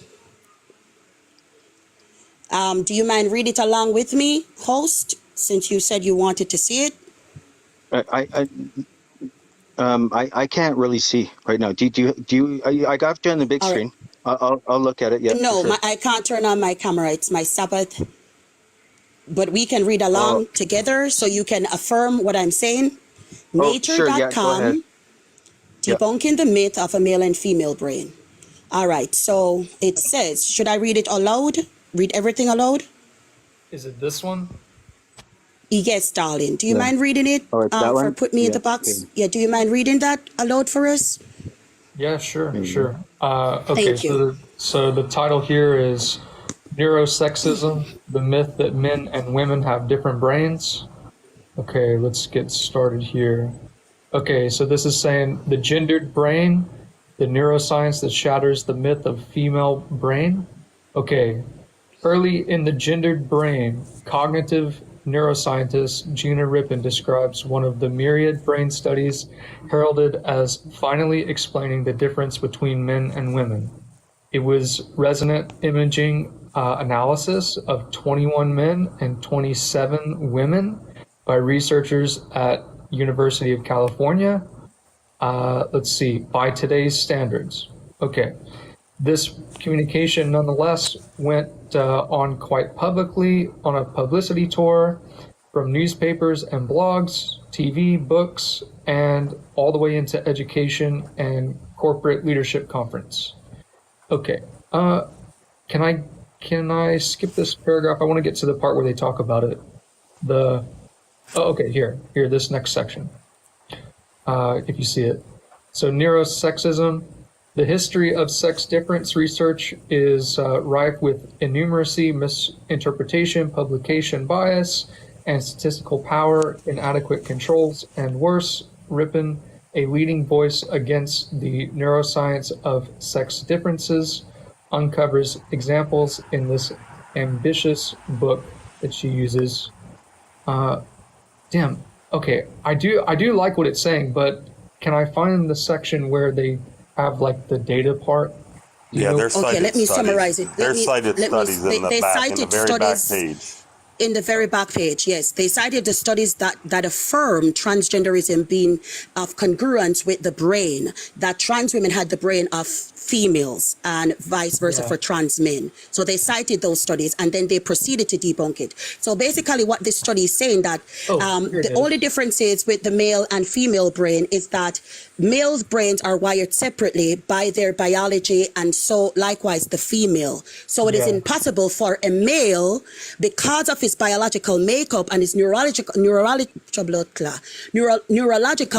Do you mind read it along with me, host, since you said you wanted to see it? I can't really see right now. Do you? I got you on the big screen. I'll look at it. Yeah. No, for sure. I can't turn on my camera. It's my Sabbath. But we can read along together so you can affirm what I'm saying. Sure, yeah, go ahead. Nature.com. Debunking the myth of a male and female brain. All right. So it says, should I read it aloud? Read everything aloud? Is it this one? Yes, darling. Do you mind reading it? For put me in the box? Yeah. Do you mind reading that aloud for us? Yeah, sure. Okay, Thank you. So the title here is Neurosexism, the myth that men and women have different brains. Okay, let's get started here. Okay, so this is saying the gendered brain, the neuroscience that shatters the myth of female brain. Okay, early in the gendered brain, cognitive neuroscientist Gina Rippin describes one of the myriad brain studies heralded as finally explaining the difference between men and women. It was resonant imaging analysis of 21 men and 27 women by researchers at University of California. Let's see, by today's standards. Okay, this communication nonetheless went on quite publicly on a publicity tour from newspapers and blogs, TV, books, and all the way into education and corporate leadership conference. Okay, can I skip this paragraph? I want to get to the part where they talk about it. Here, this next section. If you see it. So neurosexism, the history of sex difference research is rife with innumeracy, misinterpretation, publication bias, and statistical power, inadequate controls, and worse. Rippin, a leading voice against the neuroscience of sex differences, uncovers examples in this ambitious book that she uses. Okay, I do like what it's saying, but can I find the section where they have like the data part? There's cited Okay, let me summarize it. There's cited studies in the very back page. In the very back page, yes. They cited the studies that affirm transgenderism being of congruence with the brain, that trans women had the brain of females and vice versa for trans men. So they cited those studies and then they proceeded to debunk it. So basically what this study is saying that the only differences with the male and female brain is that male brains are wired separately by their biology, and so likewise the female. So it is impossible for a male, because of his biological makeup and his neurological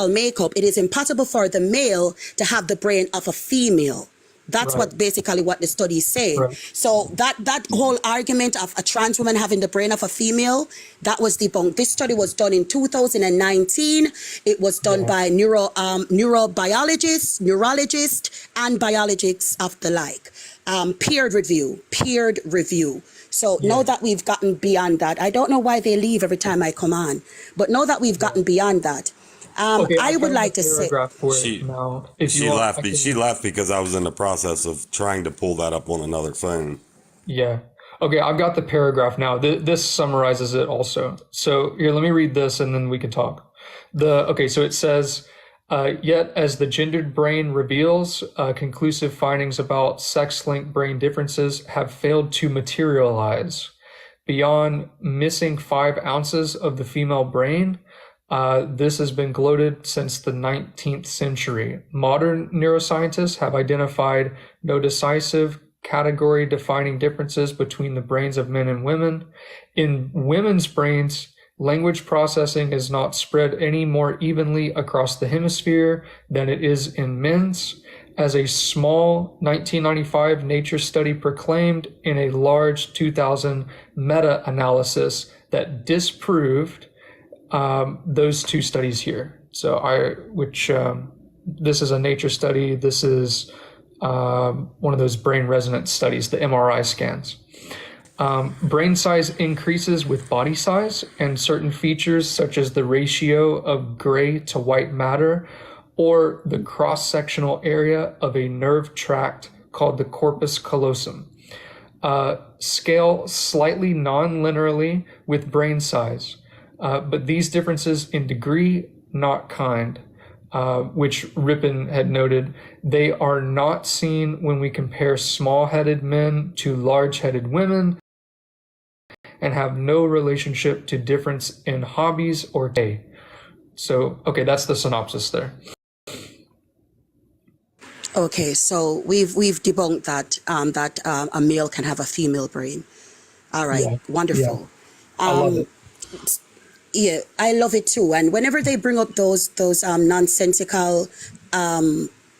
makeup, it is impossible for the male to have the brain of a female. That's what basically what the study is saying. So that whole argument of a trans woman having the brain of a female, that was debunked. This study was done in 2019. It was done by neurobiologists, neurologists, and biologists of the like. Peer review. So know that we've gotten beyond that. I don't know why they leave every time I come on, but know that we've gotten beyond that. Okay, I I would found like the to say, paragraph for it She now. If you she want, left. I can. She left because I was in the process of trying to pull that up on another phone. Yeah. Okay, I've got the paragraph now. This summarizes it also. So here, let me read this and then we can talk. Okay, so it says, yet as the gendered brain reveals, conclusive findings about sex-linked brain differences have failed to materialize. Beyond missing 5 ounces of the female brain, this has been gloated since the 19th century. Modern neuroscientists have identified no decisive category-defining differences between the brains of men and women. In women's brains, language processing is not spread any more evenly across the hemisphere than it is in men's, as a small 1995 Nature study proclaimed in a large 2000 meta-analysis that disproved those 2 studies here. So this is a Nature study. This is one of those brain resonance studies, the MRI scans. Brain size increases with body size, and certain features such as the ratio of gray to white matter or the cross-sectional area of a nerve tract called the corpus callosum scale slightly non-linearly with brain size, but these differences in degree, not kind, which Rippin had noted, they are not seen when we compare small-headed men to large-headed women, and have no relationship to difference in hobbies or day. So, okay, that's the synopsis there. okay, so we've debunked that a male can have a female brain. All right, Yeah. wonderful. I love it. Yeah, I love it too. And whenever they bring up those nonsensical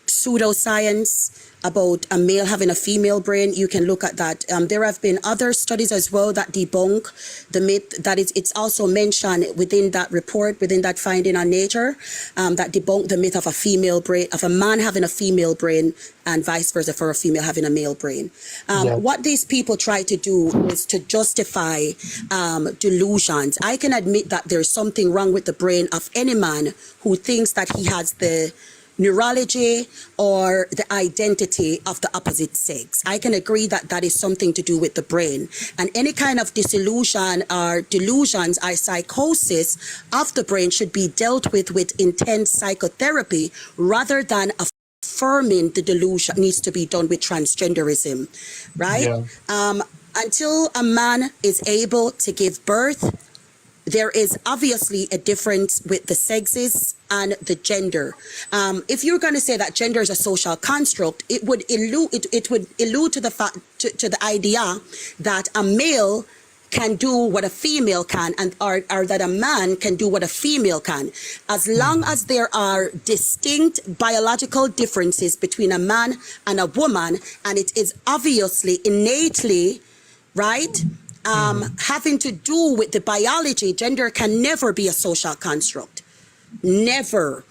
pseudoscience about a male having a female brain, you can look at that. There have been other studies as well that debunk the myth that it's also mentioned within that report, within that finding on Nature, that debunk the myth of a female brain, of a man having a female brain and vice versa for a female having a male brain. What these people try to do is to justify delusions. I can admit that there's something wrong with the brain of any man who thinks that he has the neurology or the identity of the opposite sex. I can agree that that is something to do with the brain. And any kind of disillusion or delusions or psychosis of the brain should be dealt with intense psychotherapy rather than affirming the delusion needs to be done with transgenderism, right? Yeah. Until a man is able to give birth, there is obviously a difference with the sexes and the gender. If you're going to say that gender is a social construct, it would allude to the fact to the idea that a male can do what a female can, or that a man can do what a female can. As long as there are distinct biological differences between a man and a woman, and it is obviously innately, right, having to do with the biology, gender can never be a social construct. Never.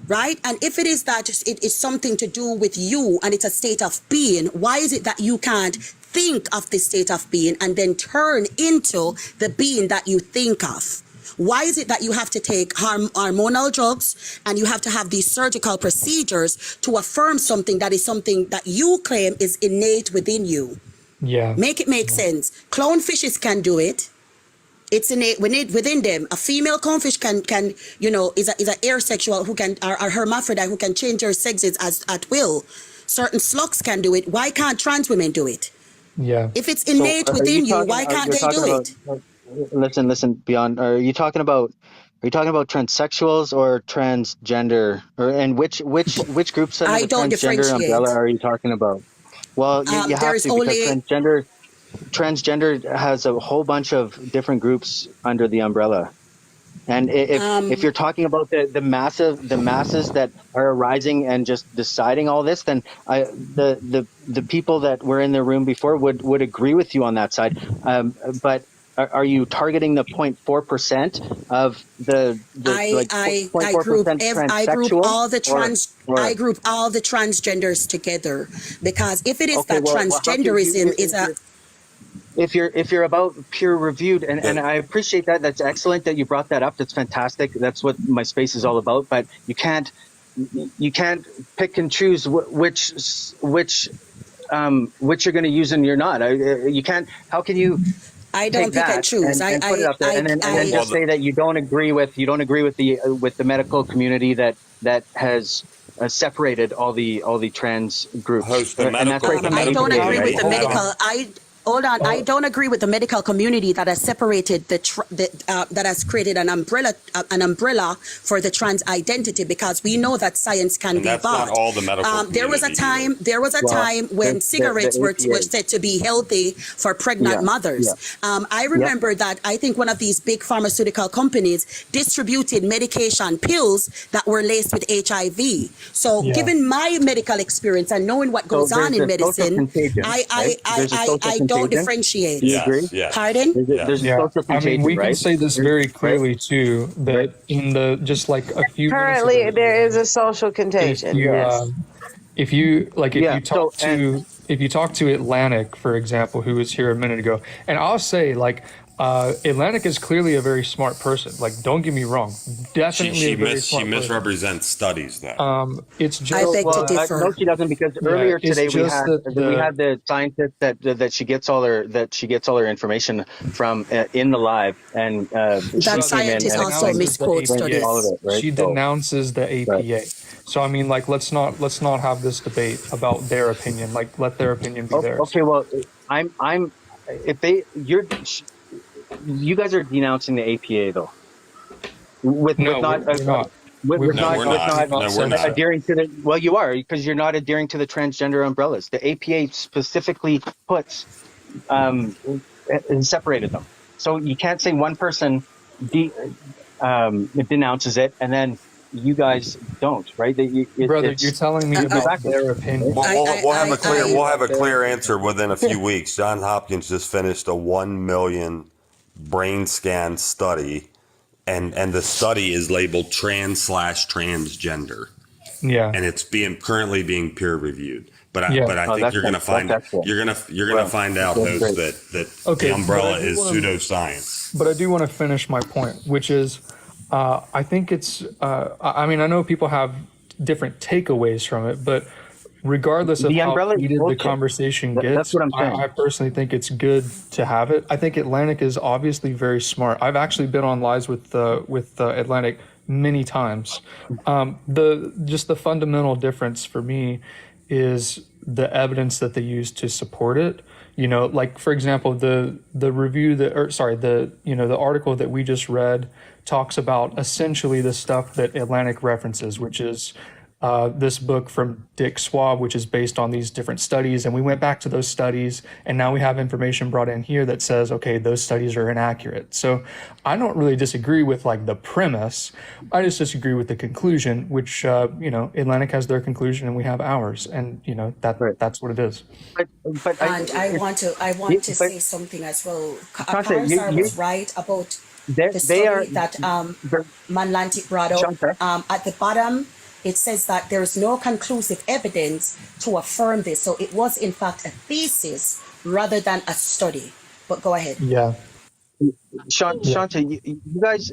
Right? And if it is that it is something to do with you and it's a state of being, why is it that you can't think of this state of being and then turn into the being that you think of? Why is it that you have to take hormonal drugs and you have to have these surgical procedures to affirm something that you claim is innate within you? Yeah. Make it make sense. Clownfishes can do it. It's innate within them. A female clownfish can is a asexual who can, or hermaphrodite who can change their sexes at will. Certain slugs can do it. Why can't trans women do it? Yeah. If it's innate within you, why can't they do it? Listen, Beyond. Are you talking about transsexuals or transgender, and which groups under I the don't transgender differentiate. umbrella are you talking about? Well, you have There's to, because only transgender has a whole bunch of different groups under the umbrella. And if you're talking about the masses that are arising and just deciding all this, then the people that were in the room before would agree with you on that side. But are you targeting the 0.4% of the I group all the I group all the transgenders together, because if it is that transgenderism is a if you're about peer reviewed, and I appreciate that. That's excellent that you brought that up. That's fantastic. That's what my space is all about. But you can't pick and choose which you're going to use and you're not. You can't. How can you? I don't pick and choose. And put it up there, and then just say that you don't agree with the medical community that has separated all the trans groups. I don't agree with the medical. Hold on. I don't agree with the medical community that has separated that has created an umbrella for the trans identity, because we know that science can be that's bought. not all the medical There was a time when cigarettes were said to be healthy for pregnant mothers. I remember that I think one of these big pharmaceutical companies distributed medication pills that were laced with HIV. So given my medical experience and knowing what goes on in medicine, I don't differentiate. Do you agree? Yeah. Pardon? There's social I mean, we can right? say this very clearly too, that in the just like a few Currently, minutes ago, there is a social contagion. if you talk to Atlantic, for example, who was here a minute ago, and I'll say like Atlantic is clearly a very smart person. Like, don't get me wrong, definitely She a very smart person. misrepresents studies though. It's just I beg to differ. No, she doesn't, because earlier today we had the scientist that she gets all her information from in the live, and that scientist also misquotes studies. All of it, right? She denounces the APA. So I mean, like, let's not have this debate about their opinion. Like, let their opinion be theirs. Okay, well, you guys are denouncing the APA though. We're not adhering to the. Well, you are, because you're not adhering to the transgender umbrellas. The APA specifically puts and separated them. So you can't say one person denounces it and then you guys don't, right? Brother, you're telling me about their opinion. We'll have a clear answer within a few weeks. Johns Hopkins just finished a 1 million brain scan study, and the study is labeled trans/transgender. Yeah, and it's currently being peer reviewed. But I think you're going to find find out those that the umbrella is pseudoscience. But I do want to finish my point, which is I think it's I mean, I know people have different takeaways from it, but regardless of how heated the conversation gets, that's what I'm saying. I personally think it's good to have it. I think Atlantic is obviously very smart. I've actually been on lives with Atlantic many times. The fundamental difference for me is the evidence that they use to support it. You know, like, for example, the article that we just read talks about essentially the stuff that Atlantic references, which is this book from Dick Swab, which is based on these different studies. And we went back to those studies, and now we have information brought in here that says, okay, those studies are inaccurate. So I don't really disagree with like the premise. I just disagree with the conclusion, which, Atlantic has their conclusion and we have ours. And, that's what it is. I want to say something as well. Karsar was right about the story that Manlantic brought up. At the bottom, it says that there is no conclusive evidence to affirm this. So it was, in fact, a thesis rather than a study. But go ahead. Yeah. Shanta, you guys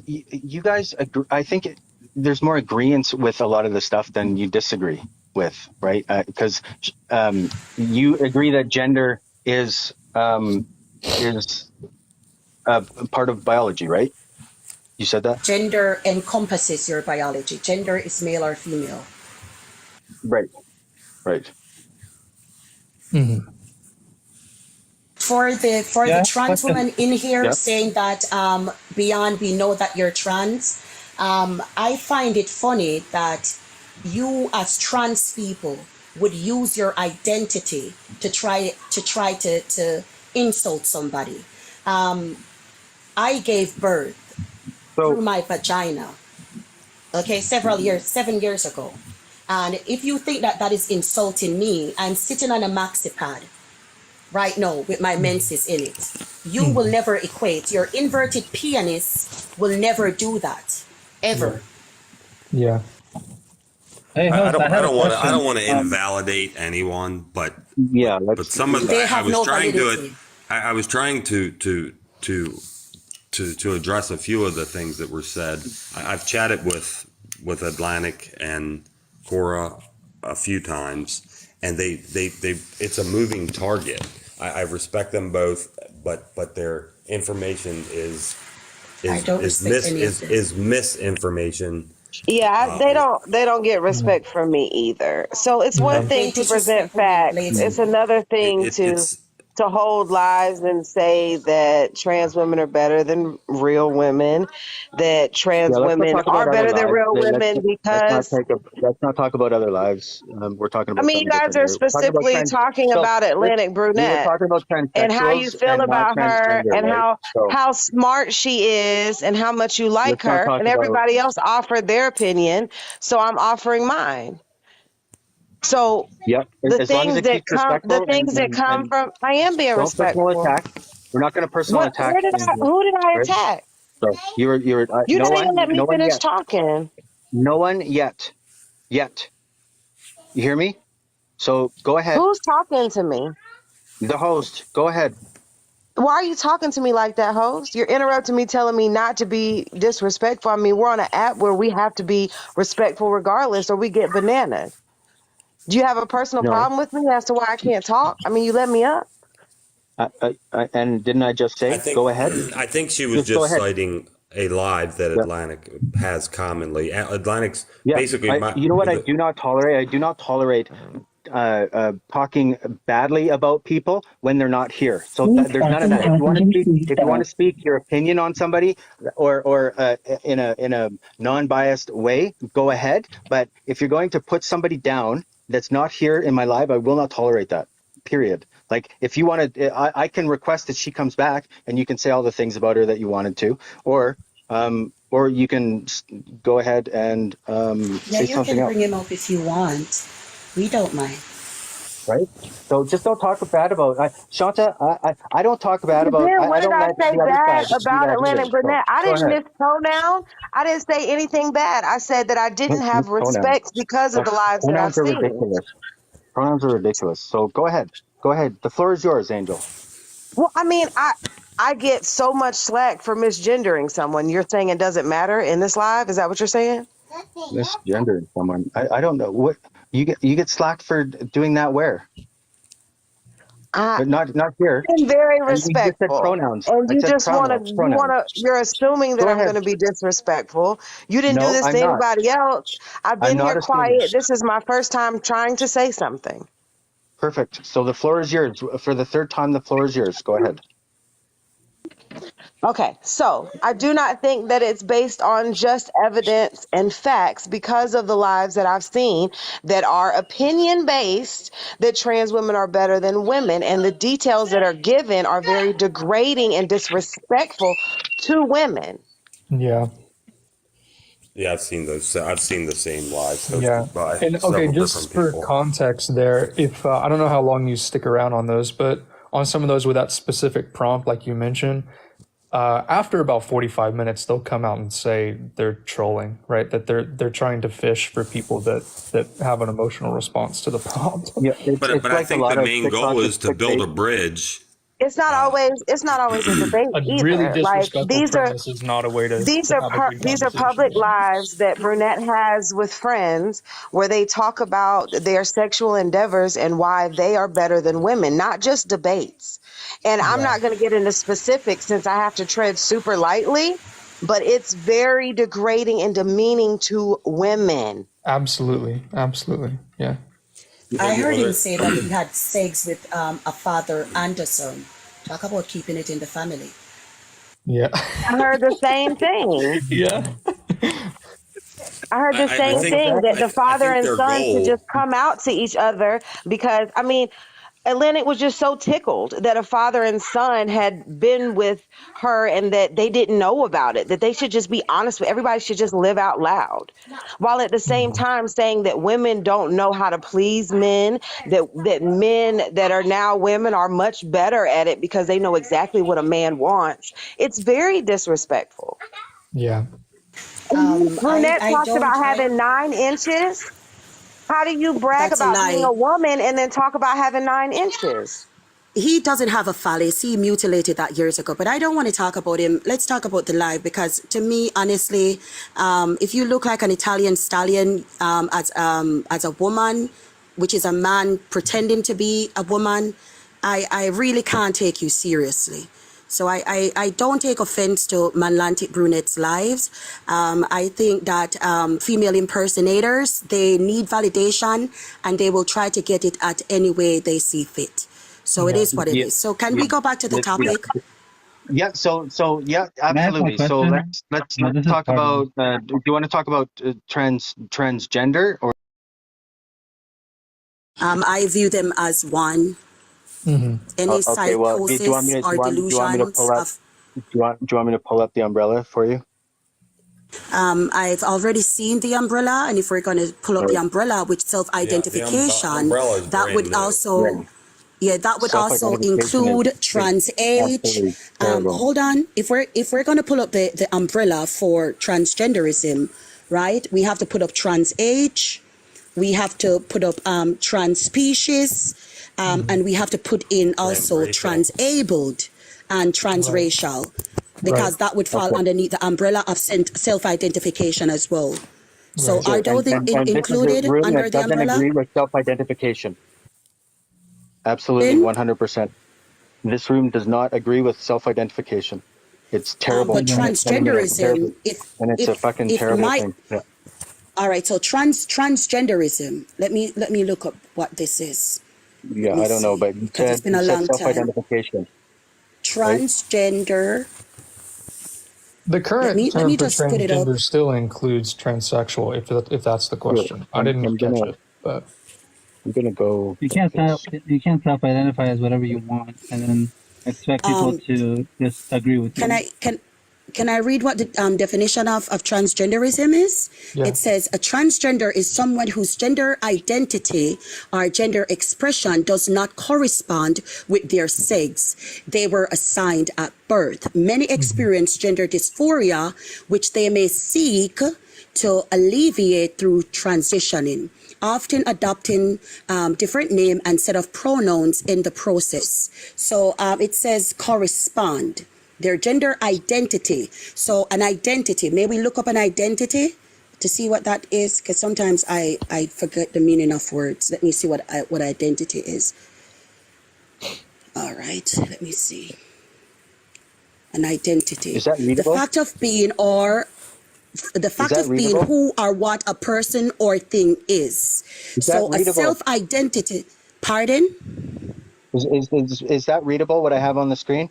agree, I think there's more agreement with a lot of the stuff than you disagree with, right? Because you agree that gender is a part of biology, right? You said that? Gender encompasses your biology. Gender is male or female. Right. Mm-hmm. For the trans woman in here saying that beyond we know that you're trans, I find it funny that you as trans people would use your identity to try to insult somebody. I gave birth through my vagina, 7 years ago. And if you think that that is insulting me, I'm sitting on a maxi pad right now with my menses in it. You will never equate. Your inverted penis will never do that, ever. Yeah. Hey, I don't want to invalidate anyone, but some of They I have was no trying validity. I was trying to address a few of the things that were said. I've chatted with Atlantic and Cora a few times, and they it's a moving target. I respect them both, but their information is misinformation. Yeah, they don't get respect from me either. So it's one thing to present facts. It's another thing to hold lies and say that trans women are better than real women, that Yeah, trans let's not women talk are about other better than lives. real women because Let's not talk about other lives. We're talking I about mean, you something guys different are here. We're talking about specifically talking So about Atlantic we were Brunette talking about and how you transsexuals feel and not about her transgender, and right? So how smart she is and how much you like let's not her. talk And about. everybody else offered their opinion, so I'm offering mine. So Yep. As long as it keeps the respectful things that come and from, I am being don't personal respectful. attack. We're not going to personal attack Angel, Who did I right? attack? So you're You no didn't even let one, me no one finish yet, talking. no one yet, yet. You hear me? So go ahead. Who's talking to me? The host, go ahead. Why are you talking to me like that, host? You're interrupting me, telling me not to be disrespectful. I mean, we're on an app where we have to be respectful regardless, or we get bananas. Do you have a personal No. problem with me as to why I can't talk? I mean, you let me up. And didn't I just I say, think go ahead? I think she was Just go just ahead. citing a live that Yeah. Atlantic has commonly. Atlantic's Yeah. basically You know what I do not tolerate? I do not tolerate talking badly about people when they're not here. So there's none of that. If you want to speak your opinion on somebody, or in a non-biased way, go ahead. But if you're going to put somebody down that's not here in my live, I will not tolerate that. Period. Like if you want to, I can request that she comes back and you can say all the things about her that you wanted to, or you can go ahead and Yeah, say you something can else. bring him up if you want. We don't mind. Right? So just don't talk bad about Shanta. I don't talk bad about. Then what I did don't I let say the other bad side do about that either. Atlantic So Burnett? I go didn't ahead. mispronoun. I didn't say anything bad. I said that I didn't have Pronouns. respect because of the lives that I've Pronouns are seen. ridiculous. Pronouns are ridiculous. So go ahead. Go ahead. The floor is yours, Angel. Well, I mean, I get so much slack for misgendering someone. You're saying it doesn't matter in this live? Is that what you're saying? Misgendered someone. I don't know what you get slacked for doing that. Where? But not here. I'm very And you just said respectful. pronouns. And I you said just want to, pronouns. Pronouns. you're assuming that Go I'm going ahead. to be disrespectful. You didn't do No, this to I'm not. anybody else. I've I'm been here not assuming. quiet. This is my first time trying to say something. Perfect. So the floor is yours. For the third time, the floor is yours. Go ahead. Okay, so I do not think that it's based on just evidence and facts because of the lives that I've seen that are opinion based that trans women are better than women. And the details that are given are very degrading and disrespectful to women. Yeah. Yeah, I've seen those. I've seen the same lives Yeah. hosted by And okay, several just different for people. context there, if I don't know how long you stick around on those, but on some of those with that specific prompt, like you mentioned, after about 45 minutes, they'll come out and say they're trolling, right? That they're trying to fish for people that have an emotional response to the prompt. Yeah, But it's I like a think the lot of main TikTok goal is is to build clickbait. a bridge. It's not always a debate A really either. Like disrespectful premise is not a way to have a good these are conversation. public lives that Brunette has with friends where they talk about their sexual endeavors and why they are better than women, not just debates. And I'm Yeah. not going to get into specifics since I have to tread super lightly, but it's very degrading and demeaning to women. Absolutely. Absolutely. Yeah. I heard him say that he had sex with a father and a son. Talk about keeping it in the family. Yeah. I heard the same thing. Yeah. I heard the I same think thing that the I father think and their son should goal. just come out to each other because, I mean, Atlantic was just so tickled that a father and son had been with her and that they didn't know about it, that they should just be honest with everybody, should just live out loud. While at the same time saying that women don't know how to please men, that men that are now women are much better at it because they know exactly what a man wants. It's very disrespectful. Yeah. Brunette I talked don't. about having 9 inches. How do you brag That's a about being lie. a woman and then talk about having 9 inches? he doesn't have a phallus. He mutilated that years ago. But I don't want to talk about him. Let's talk about the life, because to me, honestly, if you look like an Italian stallion as a woman, which is a man pretending to be a woman, I really can't take you seriously. So I don't take offense to Manlantic brunettes' lives. I think that female impersonators, they need validation, and they will try to get it at any way they see fit. So it is what it is. So can we go back to the topic? Yeah. So yeah, absolutely. So let's talk about. Do you want to talk about transgender or? I view them as one. Any Okay. Well, do you want me to psychosis or delusions pull up? of. Do you want me to pull up the umbrella for you? I've already seen the umbrella, and if we're going to pull up the umbrella with self-identification, that would also. Yeah, that would also include trans age. Hold on. If we're going to pull up the umbrella for transgenderism, right? We have to put up trans age. We have to put up trans species, and we have to put in also transabled and transracial, because that would fall underneath the umbrella of self-identification as well. So are those included under the umbrella? Doesn't agree with self-identification. Absolutely, 100%. This room does not agree with self-identification. It's terrible. But transgenderism, and it's a fucking terrible thing. Yeah. All right, so transgenderism. Let me look up what this is. Yeah, I don't know, but because it's been a long time. Self-identification. Transgender. The current let term me for just put it up. transgender still includes transsexual, if that's the question. Sure. I didn't catch it, but I'm gonna go. You can't self-identify as whatever you want, and then expect people to just agree with you. Can I read what the definition of transgenderism is? Yeah. It says a transgender is someone whose gender identity or gender expression does not correspond with their sex they were assigned at birth. Many experience gender dysphoria, which they may seek to alleviate through transitioning, often adopting different name and set of pronouns in the process. So it says correspond. Their gender identity. So an identity, may we look up an identity to see what that is? Because sometimes I forget the meaning of words. Let me see what identity is. All right, let me see. An identity. Is that readable? The fact of being who or what a person or thing is. So a self-identity. Pardon? Is that readable, what I have on the screen?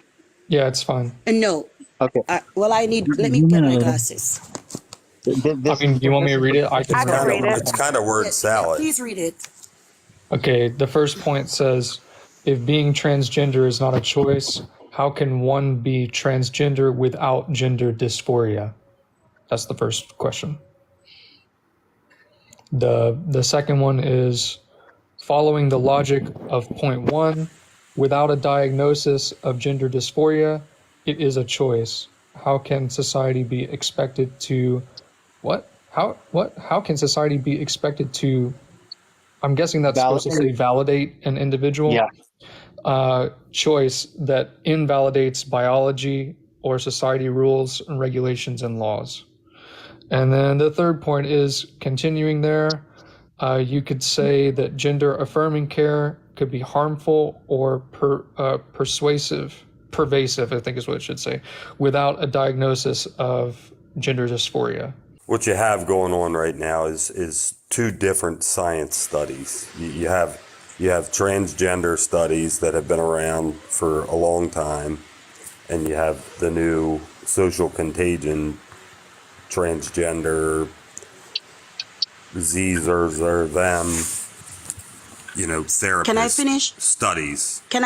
yeah, it's fine. No. Okay. Well, let me get my glasses. I mean, you want me to read it? I can read it. It's kind of word salad. Please read it. Okay, the first point says, if being transgender is not a choice, how can one be transgender without gender dysphoria? That's the first question. The second one is, following the logic of point 1, without a diagnosis of gender dysphoria, it is a choice. How can society be expected to, how can society be expected to, I'm guessing that's supposed to say validate an individual? Yeah. Choice that invalidates biology or society rules and regulations and laws. And then the third point is, continuing there, you could say that gender affirming care could be harmful or pervasive, I think is what it should say, without a diagnosis of gender dysphoria. What you have going on right now is two different science studies. You have transgender studies that have been around for a long time, and you have the new social contagion transgender Z's or them, therapist Can I finish? studies. Can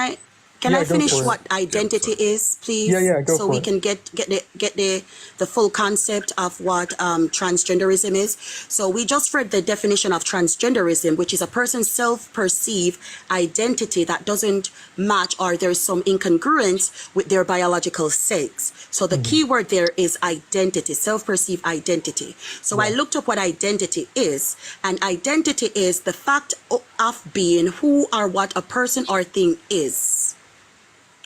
I finish what identity is, please? Yeah, go so for we it. can get the full concept of what transgenderism is. So we just read the definition of transgenderism, which is a person's self-perceived identity that doesn't match or there's some incongruence with their biological sex. So the key word there is identity, self-perceived identity. So I looked up what identity is, and identity is the fact of being who or what a person or thing is.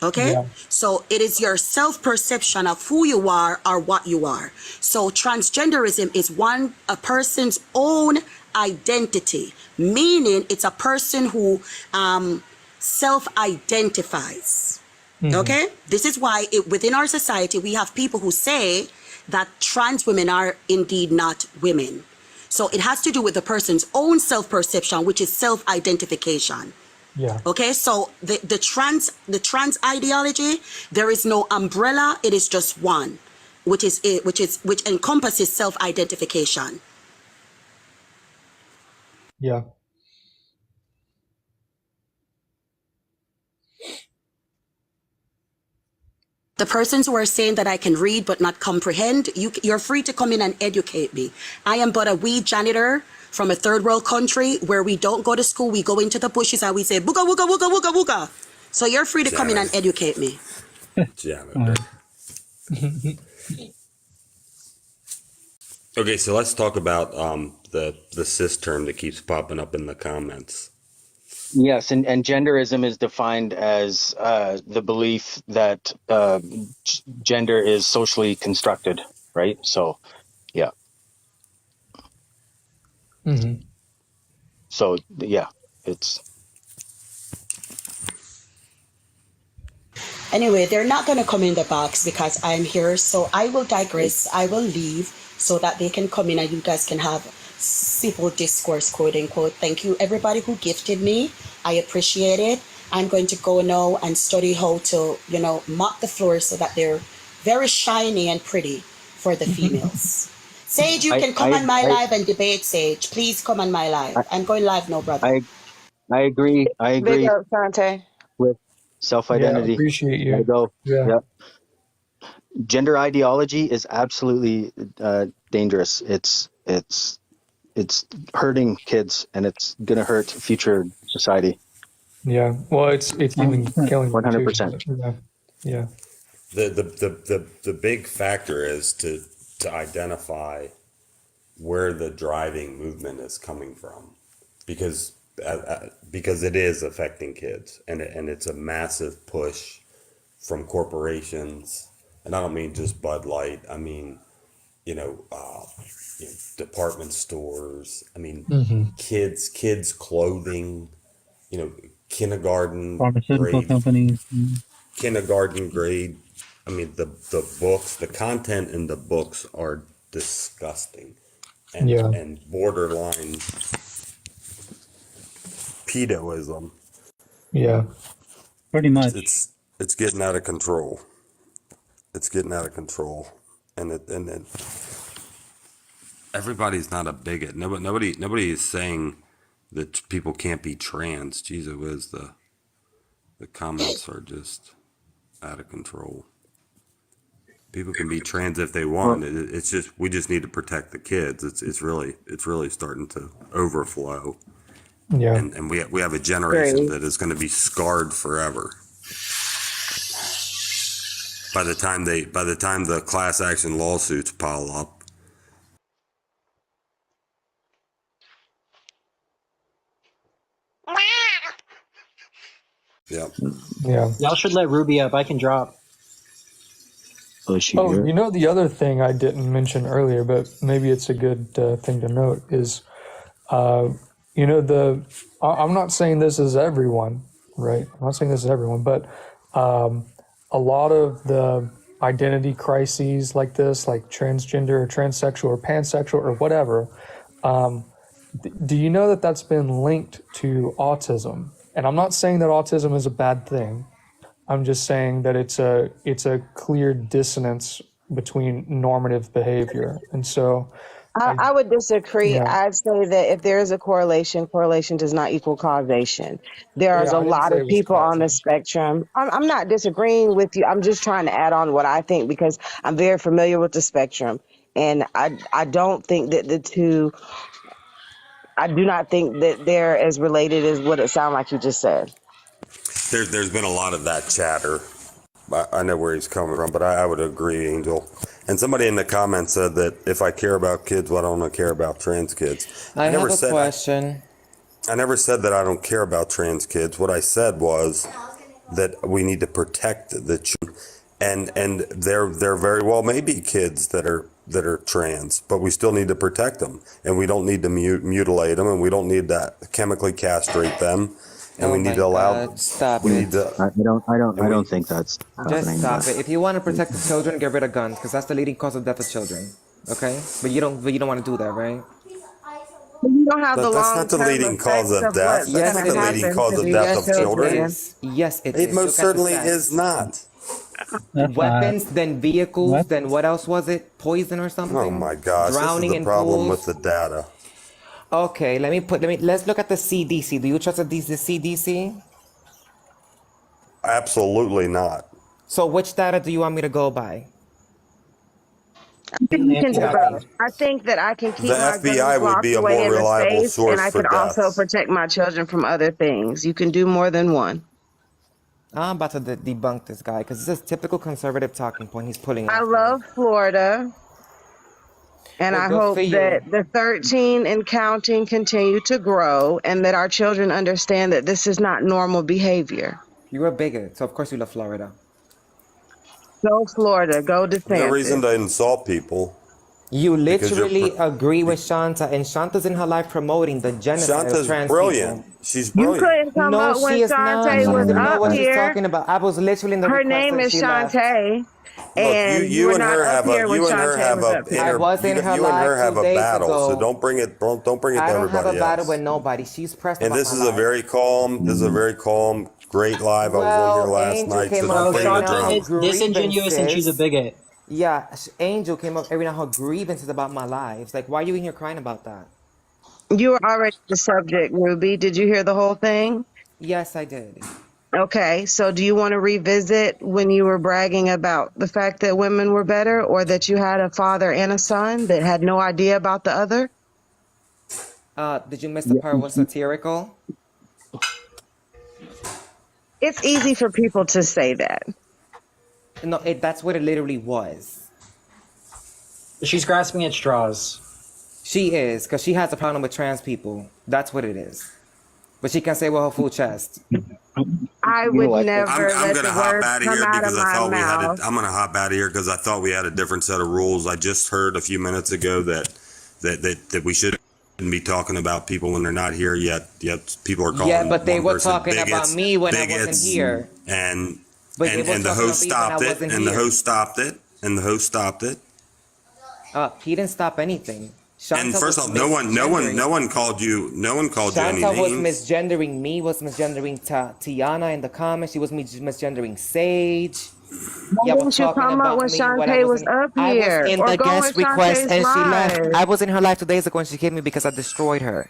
Okay? Yeah. So it is your self-perception of who you are or what you are. So transgenderism is a person's own identity, meaning it's a person who self-identifies. Okay? This is why within our society, we have people who say that trans women are indeed not women. So it has to do with the person's own self-perception, which is self-identification. Yeah. Okay, so the trans ideology, there is no umbrella, it is just one, which encompasses self-identification. Yeah. The persons who are saying that I can read but not comprehend, you're free to come in and educate me. I am but a wee janitor from a third world country where we don't go to school, we go into the bushes and we say, booga, wooga, wooga, wooga, wooga. So you're free to come in and educate me. Janitor. Okay, so let's talk about the cis term that keeps popping up in the comments. Yes, and genderism is defined as the belief that gender is socially constructed, right? So, yeah. Mm-hmm. So, yeah, it's... Anyway, they're not going to come in the box because I'm here. So I will digress. I will leave so that they can come in and you guys can have civil discourse, quote unquote. Thank you, everybody who gifted me. I appreciate it. I'm going to go now and study how to, mop the floor so that they're very shiny and pretty for the females. Sage, you can come on my live and debate, Sage. Please come on my live. I'm going live now, brother. I agree. Big up, Sante. With self-identity. Yeah, appreciate you. Gotta go. Yeah. Gender ideology is absolutely dangerous. It's hurting kids, and it's gonna hurt future society. Yeah. Well, it's even killing 100%. Yeah. The big factor is to identify where the driving movement is coming from, because it is affecting kids, and it's a massive push from corporations, and I don't mean just Bud Light. I mean, department stores. I mean, kids clothing. Kindergarten Pharmaceutical grade. companies. Kindergarten grade. I mean, the books, the content in the books are disgusting, and borderline pedoism. Yeah, pretty much. It's getting out of control. It's getting out of control, and everybody's not a bigot. Nobody is saying that people can't be trans. Jesus whiz, the comments are just out of control. People can be trans if they want. It's just we just need to protect the kids. It's really starting to overflow. Yeah. And we have a generation that is going to be scarred forever. By the time the class action lawsuits pile up. Yeah. Yeah. Y'all should let Ruby up. I can drop. Oh, the other thing I didn't mention earlier, but maybe it's a good thing to note is, I'm not saying this is everyone, right? I'm not saying this is everyone, but a lot of the identity crises like this, like transgender or transsexual or pansexual or whatever, do you know that that's been linked to autism? And I'm not saying that autism is a bad thing. I'm just saying that it's a clear dissonance between normative behavior. And so I would disagree. Yeah. I'd say that if there is a correlation does not equal causation. There's Yeah, a I didn't lot say of it was people on the causing. spectrum. I'm not disagreeing with you. I'm just trying to add on what I think because I'm very familiar with the spectrum. And I don't think that the two, I do not think that they're as related as what it sounded like you just said. There's been a lot of that chatter. I know where he's coming from, but I would agree, Angel. And somebody in the comments said that if I care about kids, why don't I care about trans kids? I have a question. I never said that I don't care about trans kids. What I said was that we need to protect the children, and there very well may be kids that are trans, but we still need to protect them, and we don't need to mutilate them, and we don't need to chemically castrate them, and we need to allow. Stop we it. need to. I don't think that's Just happening. stop but- it. If you want to protect the children, get rid of guns, because that's the leading cause of death of children. Okay, but you don't want to do that, right? You don't have But the that's not the long-term leading cause effects of death. what's That's gonna not the leading happen cause to of these death of children. Yes, it It is. most Look at the certainly stats. is not. Weapons, then vehicles, What? then what else was it? Poison or something? Oh my gosh, Drowning this is in the problem pools. with the data. Okay, let's look at the CDC. Do you trust the CDC? Absolutely not. So which data do you want me to go by? I think you can do both. I think that I can The keep my guns FBI would locked be a away more in a reliable safe, source and I for can also deaths. protect my children from other things. You can do more than one. I'm about to debunk this guy because this is typical conservative talking point he's pulling I out. love Florida, and Well, I good hope for you. that the 13 and counting continue to grow, and that our children understand that this is not normal behavior. You're a bigot, so of course you love Florida. Go Florida, go No reason DeSantis. to insult people. You Because you're literally agree with Shanta, and Shanta's in her life promoting the genocide of Shanta's trans brilliant. people. She's You brilliant. couldn't come No, up when she is not. Shantae She was doesn't know up what she's here. talking about. I was literally in the Her request name and is she left. Shantae, Look, and you you were and not her up have here a when you and her Shantae have was a up here. I was in you her and live her have 2 a days battle. ago. So don't bring it to I don't have a everybody battle else. with nobody. She's pressed And about this my is a life. very calm, great live. I was on here Well, last Angel night, so came don't up bring every the now drama. her It's disingenuous and she's a grievances. bigot. Yeah, Angel came up every now her grievances about my lives. Like, why are you in here crying about that? You were already the subject, Ruby. Did you hear the whole thing? Yes, I did. Okay, so do you want to revisit when you were bragging about the fact that women were better, or that you had a father and a son that had no idea about the other? Did you miss the part was satirical? It's easy for people to say that. No, that's what it literally was. She's grasping at straws. She is, because she has a problem with trans people. That's what it is. But she can say with her full chest. I You know would what? never I'm let gonna the hop words out of come here out of because I my thought we had mouth. it. I'm gonna hop out of here because I thought we had a different set of rules. I just heard a few minutes ago that we shouldn't be talking about people when they're not here yet. Yet people are calling. Yeah, but they one were person talking about bigots, me when I wasn't bigots, here. And But they were and the talking host about me when I stopped it, wasn't and the here. host stopped it, and the host stopped it. He didn't stop anything. And Shanta first was off, no misgendering- one called you. No one called you any Shanta was names. misgendering me, was misgendering Tiana in the comments. She was misgendering Sage. Why Yeah, was didn't you talking come up about when me when I Shantae was wasn't. up I was here? in Or the go guest in request Shantae's and she left. live? I was in her live 2 days ago and she kicked me because I destroyed her.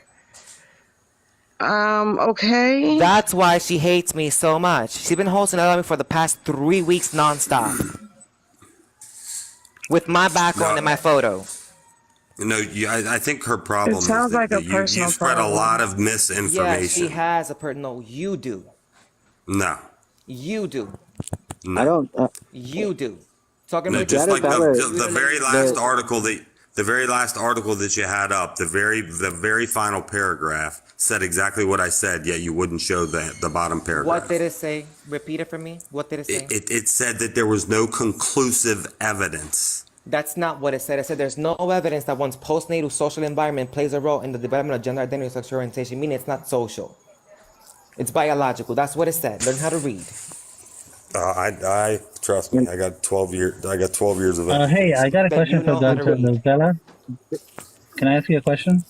Okay. That's why she hates me so much. She's been hosting me for the past 3 weeks nonstop. With my background and my photo. No, I think her problem is sounds like a that you personal spread a problem. lot of Yeah, misinformation. she has a no, you do. No, You do. no. I don't. You do. Talking No, about just like the very last the- article that you had up, the very final paragraph said exactly what I said. Yet you wouldn't show the bottom paragraph. What did it say? Repeat it for me. What did it say? It said that there was no conclusive evidence. That's not what it said. It said there's no evidence that one's postnatal social environment plays a role in the development of gender identity or sexual orientation, meaning it's not social. It's biological. That's what it said. Learn how to read. I trust me. I got 12 years. I got 12 years of it. Hey, I got a Then question you for know how to read. Bella. Can I ask you a question?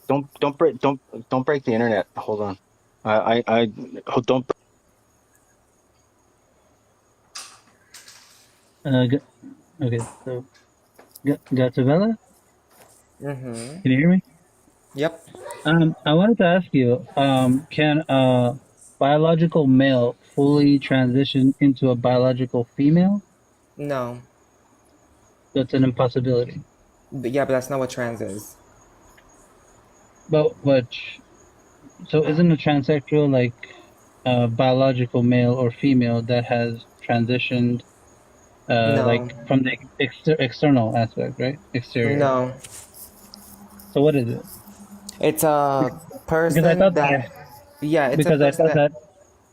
Don't break the internet. Hold on. Don't. Okay, so Gatabella, Mm-hmm. can you hear me? Yep. I wanted to ask you, can a biological male fully transition into a biological female? No. That's an impossibility. But yeah, but that's not what trans is. But so isn't a transsexual like a biological male or female that has transitioned, No. like from the external aspect, right? Exterior. No. So what is it? It's a person Because I thought that. Yeah, it's because a I person thought that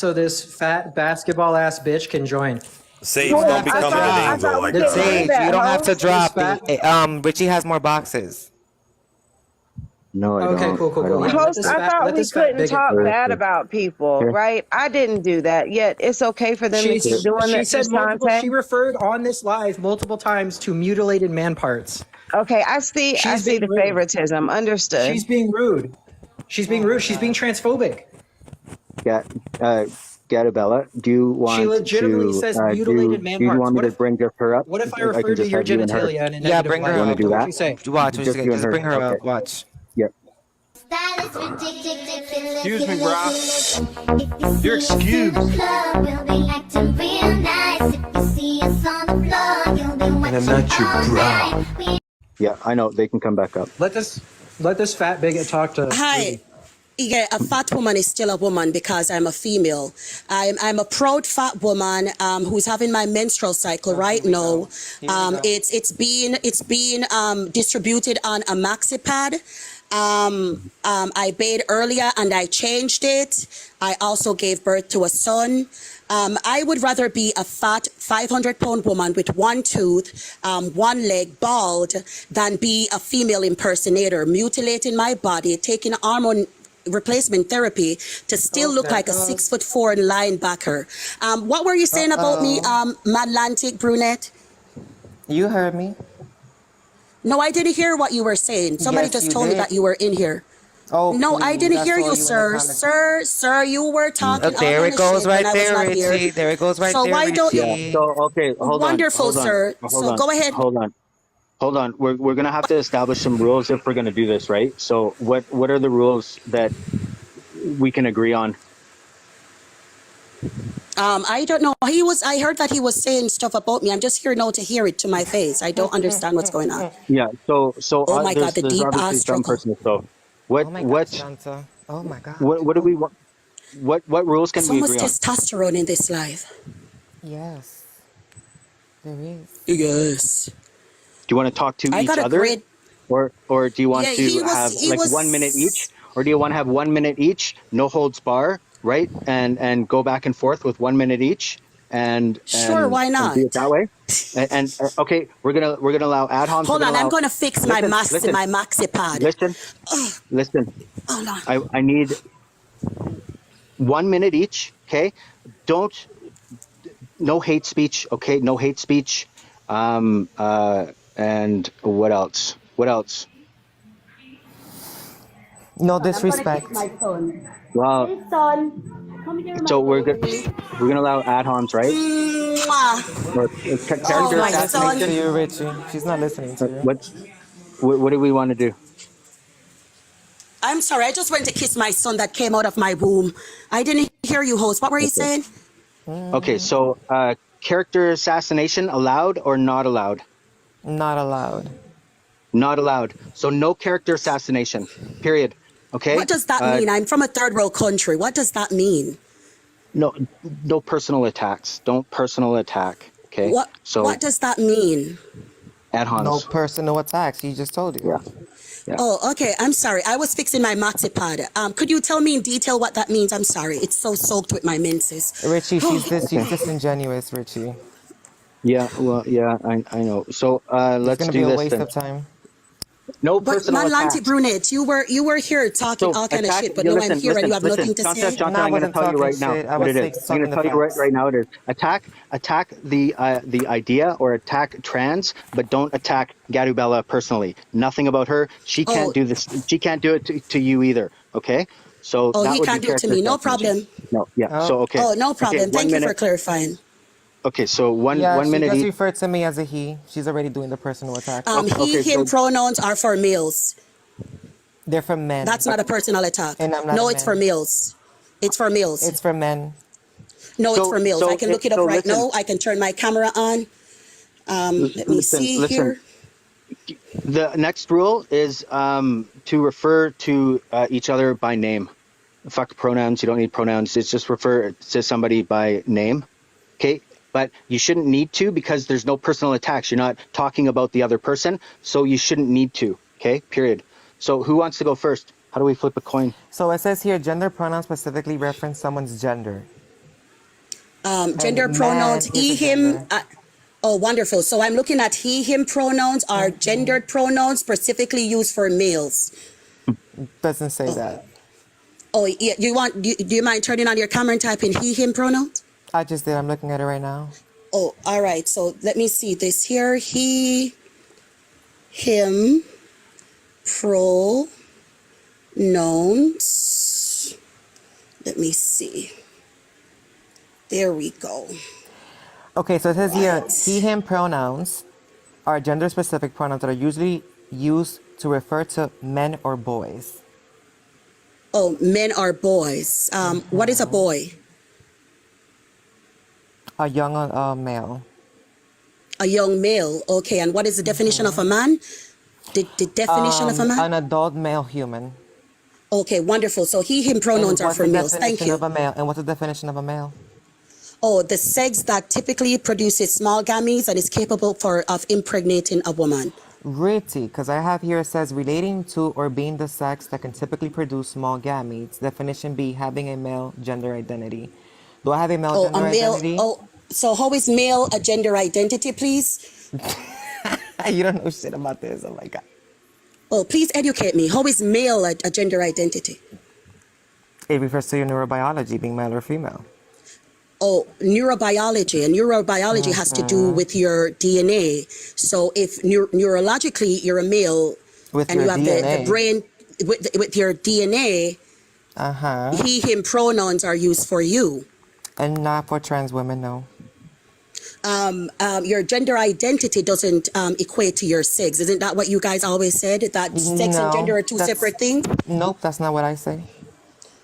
so this fat basketball ass bitch can join. Sage, don't become an angel like that. Sage, you don't have to drop. Fat- Richie has more boxes. No, I Okay, don't. cool, cool, I cool. don't Yeah, have Host, I thought let we this fat couldn't bigot. talk Here, bad here, about people, here, right? I didn't do that. Yet it's okay for them to She keep doing she it to said multiple. Shantae. She referred on this live multiple times to mutilated man parts. Okay, I She's see being the rude. favoritism. She's Understood. being rude. She's being rude. She's being transphobic. Gat, Gatabella, do you She want legitimately to says mutilated man do you parts. want me to bring just her up? What if I I can referred to just your have you and her. genitalia in a Yeah, negative bring her light? You want to up. do What would that? you say? Watch, Just you and just her. bring her Okay. up. Watch. Yep. Excuse me, brah. You're excused. And I'm not your bra. Yeah, I know. They can come back up. Let this fat bigot talk to Hi. Rudy. Yeah, a fat woman is still a woman because I'm a female. I'm a proud fat woman who's having my menstrual cycle right now. It's being distributed on a maxi pad. I bathed earlier and I changed it. I also gave birth to a son. I would rather be a fat 500-pound woman with one tooth, one leg, bald, than be a female impersonator, mutilating my body, taking hormone replacement therapy to still look like a 6'4" linebacker. What were you saying about me, Madlantic brunette? You heard me. No, I didn't hear what you were saying. Somebody Yes, just you told me did. that you were in here. Oh, No, I please. didn't I hear saw you, in the sir. comments. Sir, you were talking all There kind it of goes shit when right I was there, not here. Richie. There it goes right So there, why don't you? Yeah. Richie. So okay, Wonderful, sir. So go ahead. hold on. We're gonna have to establish some rules if we're gonna do this, right? So what are the rules that we can agree on? I don't know. I heard that he was saying stuff about me. I'm just here now to hear it to my face. I don't understand what's going on. Yeah. So Oh my God, the there's deep obviously ass some struggle. personal stuff. Oh my God, Shanta. Oh my God. What do we want? What rules can So we much agree on? testosterone in this life. Yes, there is. Yes. Do you want to talk to I each got a other, great. or do you want Yeah, to have he like 1 minute each, was. or do you want to have 1 minute each, no holds bar, right? And go back and forth with 1 minute each, and Sure, why do it not? that way. Okay, we're gonna allow ad homs. We're Hold gonna on, I'm allow. gonna fix my Listen, listen, maxi pad. listen, listen. Hold on. I need 1 minute each. Okay, don't no hate speech. Okay, no hate speech. And what else? What else? No I'm gonna kiss disrespect. my son. Well, Hey, son. Come here, so my we're baby. gonna allow ad homs, right? Mwah. Or Oh, character She's my not listening son. to assassination. you, Richie. She's not listening to you. What do we want to do? I'm sorry, I just went to kiss my son that came out of my womb. I didn't hear you, host. What were you Okay. saying? Okay, so character assassination allowed or not allowed? Not allowed. Not allowed. So no character assassination. Period. Okay. What does that mean? I'm from a third world country. What does that mean? No personal attacks. Don't personal attack. Okay. What does that mean? Ad homs. No personal attacks. He just told you. Yeah. Oh, okay. I'm sorry. I was fixing my maxi pad. Could you tell me in detail what that means? I'm sorry. It's so soaked with my menses. Richie, she's disingenuous, Richie. Yeah. Well, yeah. I know. So let's gonna do be a this waste then. of time. No But personal Manlanti attacks. Brunette, you were here talking all kind of shit, but now I'm here and you have nothing to say. Shanta, I'm going to tell you right now what it is. I'm going to tell you right now it is. Attack the idea or attack trans, but don't attack Garubella personally. Nothing about her. She can't do this. She can't do it to you either. Okay. So that he would can't be do it to me. No problem. No. Yeah. So okay. Oh, no problem. Okay, Thank you for clarifying. Okay. So one she minute. just referred to me as a he. She's already doing the personal attack. He, him pronouns are for males. They're for men. That's not a personal attack. And I'm not no, a it's man. for males. It's for males. It's for men. No, it's for males. I can look it up right listen. now. I can turn my camera on. Let me see here. The next rule is to refer to each other by name. Fuck pronouns. You don't need pronouns. It's just refer to somebody by name. Okay. But you shouldn't need to because there's no personal attacks. You're not talking about the other person. So you shouldn't need to. Okay. Period. So who wants to go first? How do we flip a coin? So it says here, gender pronouns specifically reference someone's gender. Gender pronouns, he, him. Oh, wonderful. So I'm looking at he, him pronouns are gendered pronouns specifically used for males. Doesn't say that. Oh, yeah. Do you mind turning on your camera and typing he, him pronouns? I just did. I'm looking at it right now. Oh, all right. So let me see this here. He, him, pronouns. Let me see. There we go. Okay, so it says here, he, him pronouns are gender-specific pronouns that are usually used to refer to men or boys. Oh, men are boys. What is a boy? A young male. A young male. Okay, and what is the definition of a man? The definition of a man? An adult male human. Okay, wonderful. So he, him pronouns are for males. Thank you. Of a male? And what's the definition of a male? Oh, the sex that typically produces small gametes and is capable of impregnating a woman. Really? Because I have here, it says relating to or being the sex that can typically produce small gametes. Definition B, having a male gender identity. Do I have a male gender identity? Oh, so how is male a gender identity, please? You don't know shit about this. Oh my God. Oh, please educate me. How is male a gender identity? It refers to your neurobiology, being male or female. Oh, neurobiology. And neurobiology has to do with your DNA. So if neurologically you're a male and you have the brain with your DNA, he, him pronouns are used for you. And not for trans women, no. Your gender identity doesn't equate to your sex. Isn't that what you guys always said? That sex and gender are two separate things? Nope, that's not what I say.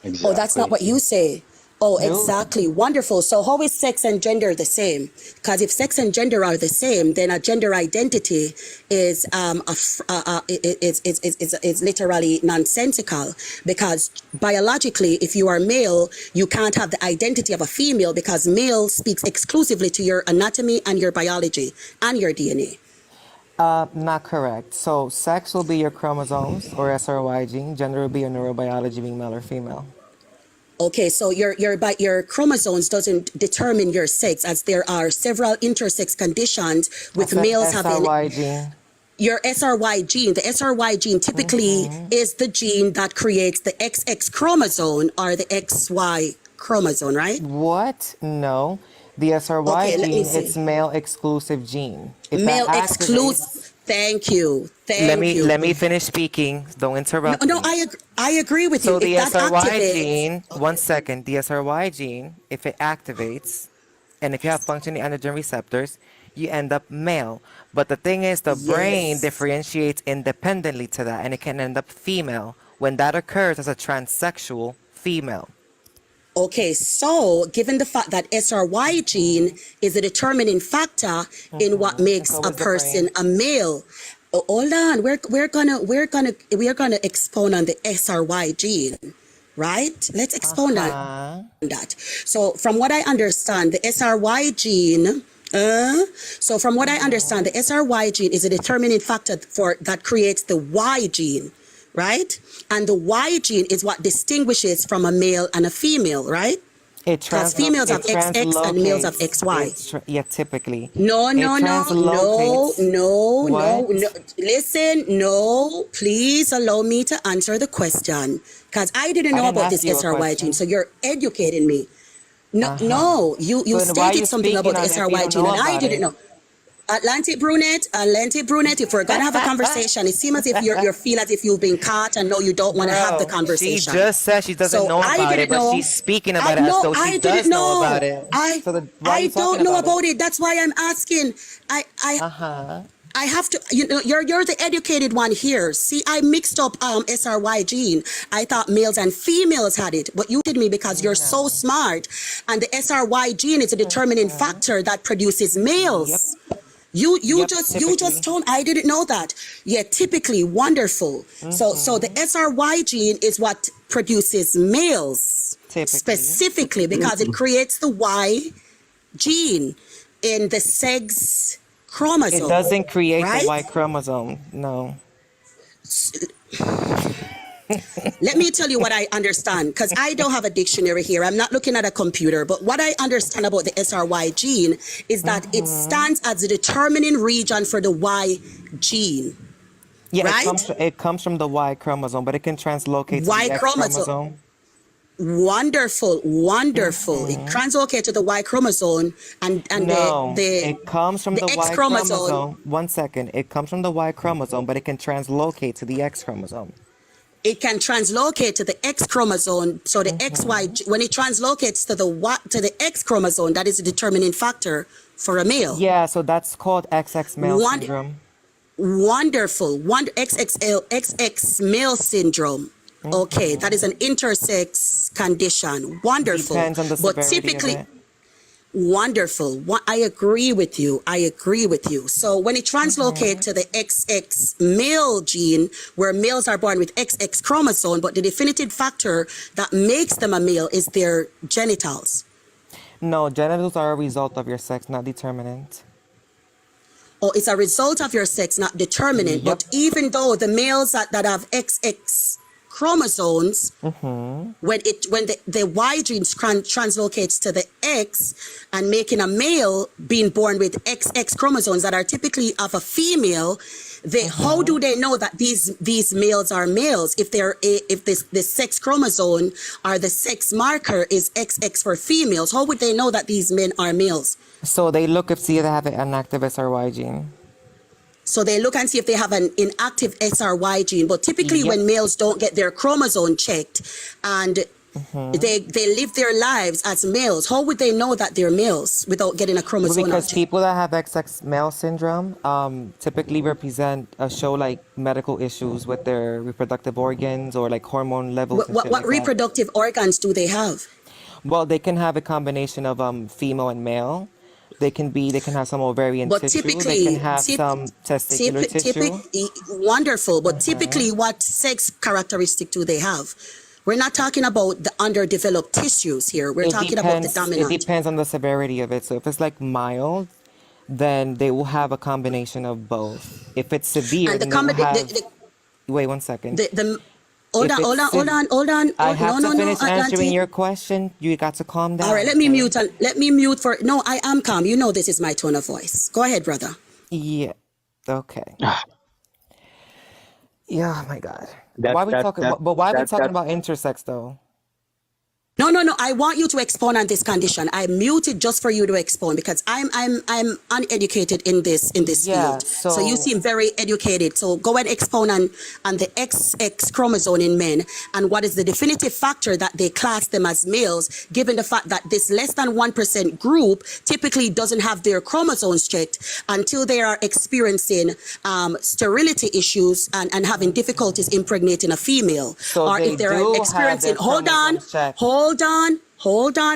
Exactly. Oh, that's not what you say. Oh, exactly. Wonderful. So how is sex and gender the same? Because if sex and gender are the same, then a gender identity is literally nonsensical. Because biologically, if you are male, you can't have the identity of a female because male speaks exclusively to your anatomy and your biology and your DNA. Not correct. So sex will be your chromosomes or SRY gene. Gender will be your neurobiology, being male or female. Okay, so your chromosomes doesn't determine your sex, as there are several intersex conditions with males having your SRY gene. The SRY gene typically is the gene that creates the XX chromosome or the XY chromosome, right? What? No. The SRY gene, it's male exclusive gene. Male exclusive. Thank you. Let me finish speaking. Don't interrupt. No, I agree with you. So the SRY gene, 1 second. The SRY gene, if it activates, and if you have functioning androgen receptors, you end up male. But the thing is, the brain differentiates independently to that, and it can end up female when that occurs as a transsexual female. Okay, so given the fact that SRY gene is a determining factor in what makes a person a male, hold on, we're gonna expound on the SRY gene, right? Let's expound on that. So from what I understand, the SRY gene. So from what I understand, the SRY gene is a determining factor that creates the Y gene, right? And the Y gene is what distinguishes from a male and a female, right? Because females have XX and males have XY. Yeah, typically. No. Listen, no. Please allow me to answer the question. Because I didn't know about this SRY gene, so you're educating me. No, you stated something about the SRY gene, and I didn't know. Atlantic brunette, if we're going to have a conversation, it seems as if you feel as if you've been caught and no, you don't want to have the conversation. She just said she doesn't know about it, but she's speaking about it as though she does know about it. I don't know about it. That's why I'm asking. I have to, you're the educated one here. See, I mixed up SRY gene. I thought males and females had it, but you did me because you're so smart. And the SRY gene is a determining factor that produces males. You just told me. I didn't know that. Yeah, typically, wonderful. So the SRY gene is what produces males specifically because it creates the Y gene in the sex chromosome. It doesn't create the Y chromosome. No. Let me tell you what I understand, because I don't have a dictionary here. I'm not looking at a computer, but what I understand about the SRY gene is that it stands as the determining region for the Y gene. Yeah, right? it comes from the Y chromosome, but it can translocate to Y the X chromosome. chromosome. Wonderful, wonderful. It translocates to the Y chromosome and No, it comes from the the X Y chromosome. chromosome. One second. It comes from the Y chromosome, but it can translocate to the X chromosome. It can translocate to the X chromosome. So the XY, when it translocates to the X chromosome, that is a determining factor for a male. Yeah, so that's called XX male One, syndrome. wonderful. XX male syndrome. Okay, that is an intersex condition. Wonderful. Depends on the But severity of typically, it. wonderful. I agree with you. I agree with you. So when it translocates to the XX male gene, where males are born with XX chromosome, but the definitive factor that makes them a male is their genitals. No, genitals are a result of your sex, not determinant. Or it's a result of your sex, not determinant. Yep. But even though the males that have XX chromosomes, when the Y gene translocates to the X and making a male being born with XX chromosomes that are typically of a female, how do they know that these males are males if the sex chromosome or the sex marker is XX for females? How would they know that these men are males? So they look if see if they have an active SRY gene. So they look and see if they have an inactive SRY gene. But typically when males don't get their chromosome checked and they live their lives as males, how would they know that they're males without getting a chromosome Because checked? people that have XX male syndrome typically show like medical issues with their reproductive organs or like hormone levels. What reproductive organs do they have? Well, they can have a combination of female and male. They can have some ovarian But tissue. typically, They can have some testicular tissue. Wonderful. But typically, what sex characteristic do they have? We're not talking about the underdeveloped tissues here. We're talking about the dominant. It depends on the severity of it. So if it's like mild, then they will have a combination of both. If it's severe, And the then they will combination. have. Wait 1 second. Hold on. I have to finish answering Atlantic. your question. You got to calm down. All right, let me mute for. No, I am calm. You know this is my tone of voice. Go ahead, brother. Yeah. Okay. Yeah. Oh my God. Why are we talking about intersex though? No. I want you to expound on this condition. I muted just for you to expound because I'm uneducated in this field. So you seem very educated. So go and expound on the XX chromosome in men and what is the definitive factor that they class them as males, given the fact that this less than 1% group typically doesn't have their chromosomes checked until they are experiencing sterility issues and having difficulties impregnating a female. So or if they're experiencing hold on,